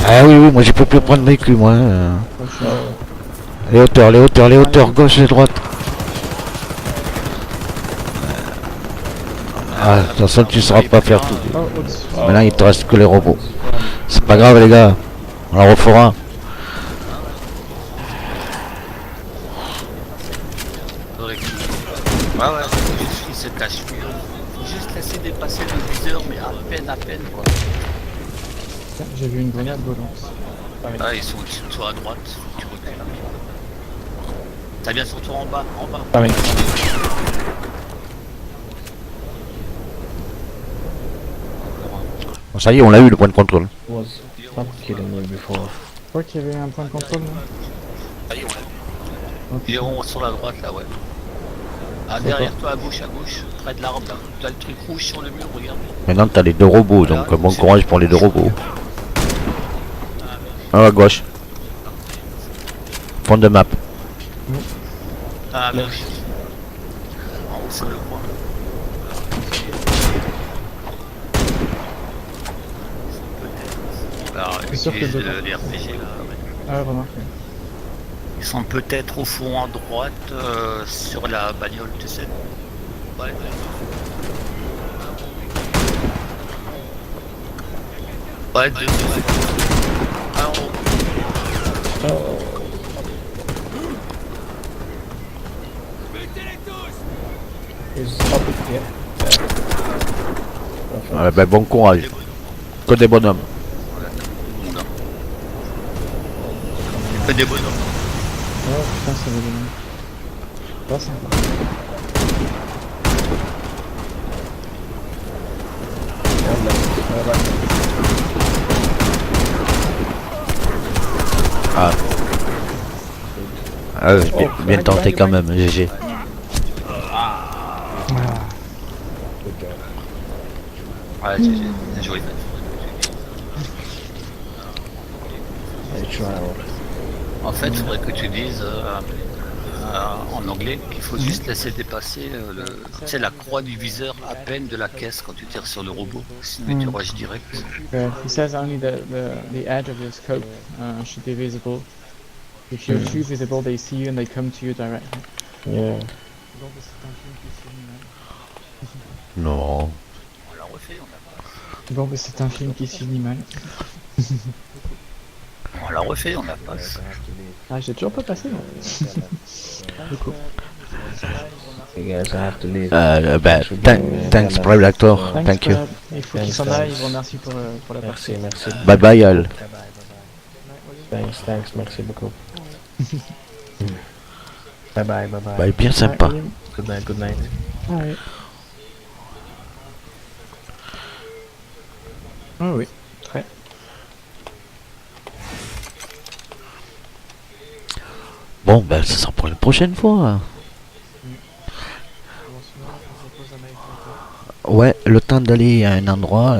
Ah oui oui moi je peux plus prendre des culs moi. Les hauteurs, les hauteurs, les hauteurs, gauche et droite. Ah de toute façon tu sauras pas faire tout. Maintenant il te reste que les robots. C'est pas grave les gars. On en refera. Ouais, ouais, il se cache. Faut juste laisser dépasser le viseur, mais à peine, quoi. J'ai vu une grenade volante. Ah, ils sont au-dessus de toi à droite, faut que tu recules. T'as bien sur toi en bas, Ah oui. Bon, ça y est on l'a eu le point de contrôle. Was not killing me before. Je crois qu'il y avait un point de contrôle, non? Il est rond sur la droite, là, ouais. Ah, derrière toi, à gauche, près de l'arbre, là. T'as le truc rouge sur le mur, regarde. Maintenant t'as les deux robots donc bon courage pour les deux robots. Ah à gauche. Fond de map. À gauche. En haut sur le coin. Alors, C'est sûr que utilise dedans. les RPG là. Ouais. Ah, remarque. Ils sont peut-être au fond à droite sur la bagnole, tu sais. Ouais. Ouais, deux. Un en haut. He's up here. Ouais, ben, bon courage. Que des bonhommes. Que des bonhommes. Oh putain, ça va donner. Pas sympa. Ah. Ah, bien tenté quand même, GG. Ouais, j'ai bien joué. En fait, il faudrait que tu dises en anglais qu'il faut juste laisser dépasser la croix du viseur à peine de la caisse quand tu tires sur le robot. Sinon, tu rushes direct. He says only the edge of your scope should be visible. If you're too visible, they see you and they come to you directly. Yeah. Non. On l'a refait, on l'a pas. Bon, bah c'est un film qui se finit mal. On l'a refait, on l'a pas. Ah, j'ai toujours pas passé, non. Du coup. You guys have to leave. Ben, thanks, Predator. Thank you. Brad. Il faut qu'il s'en aille, je vous remercie pour la partie. Merci. Bye bye, Al. Thanks, merci beaucoup. Bye bye. Bye, bien sympa. Good night. Ouais. Ah oui, très. Bon, ben, ça sera pour une prochaine fois. Ouais, le temps d'aller à un endroit.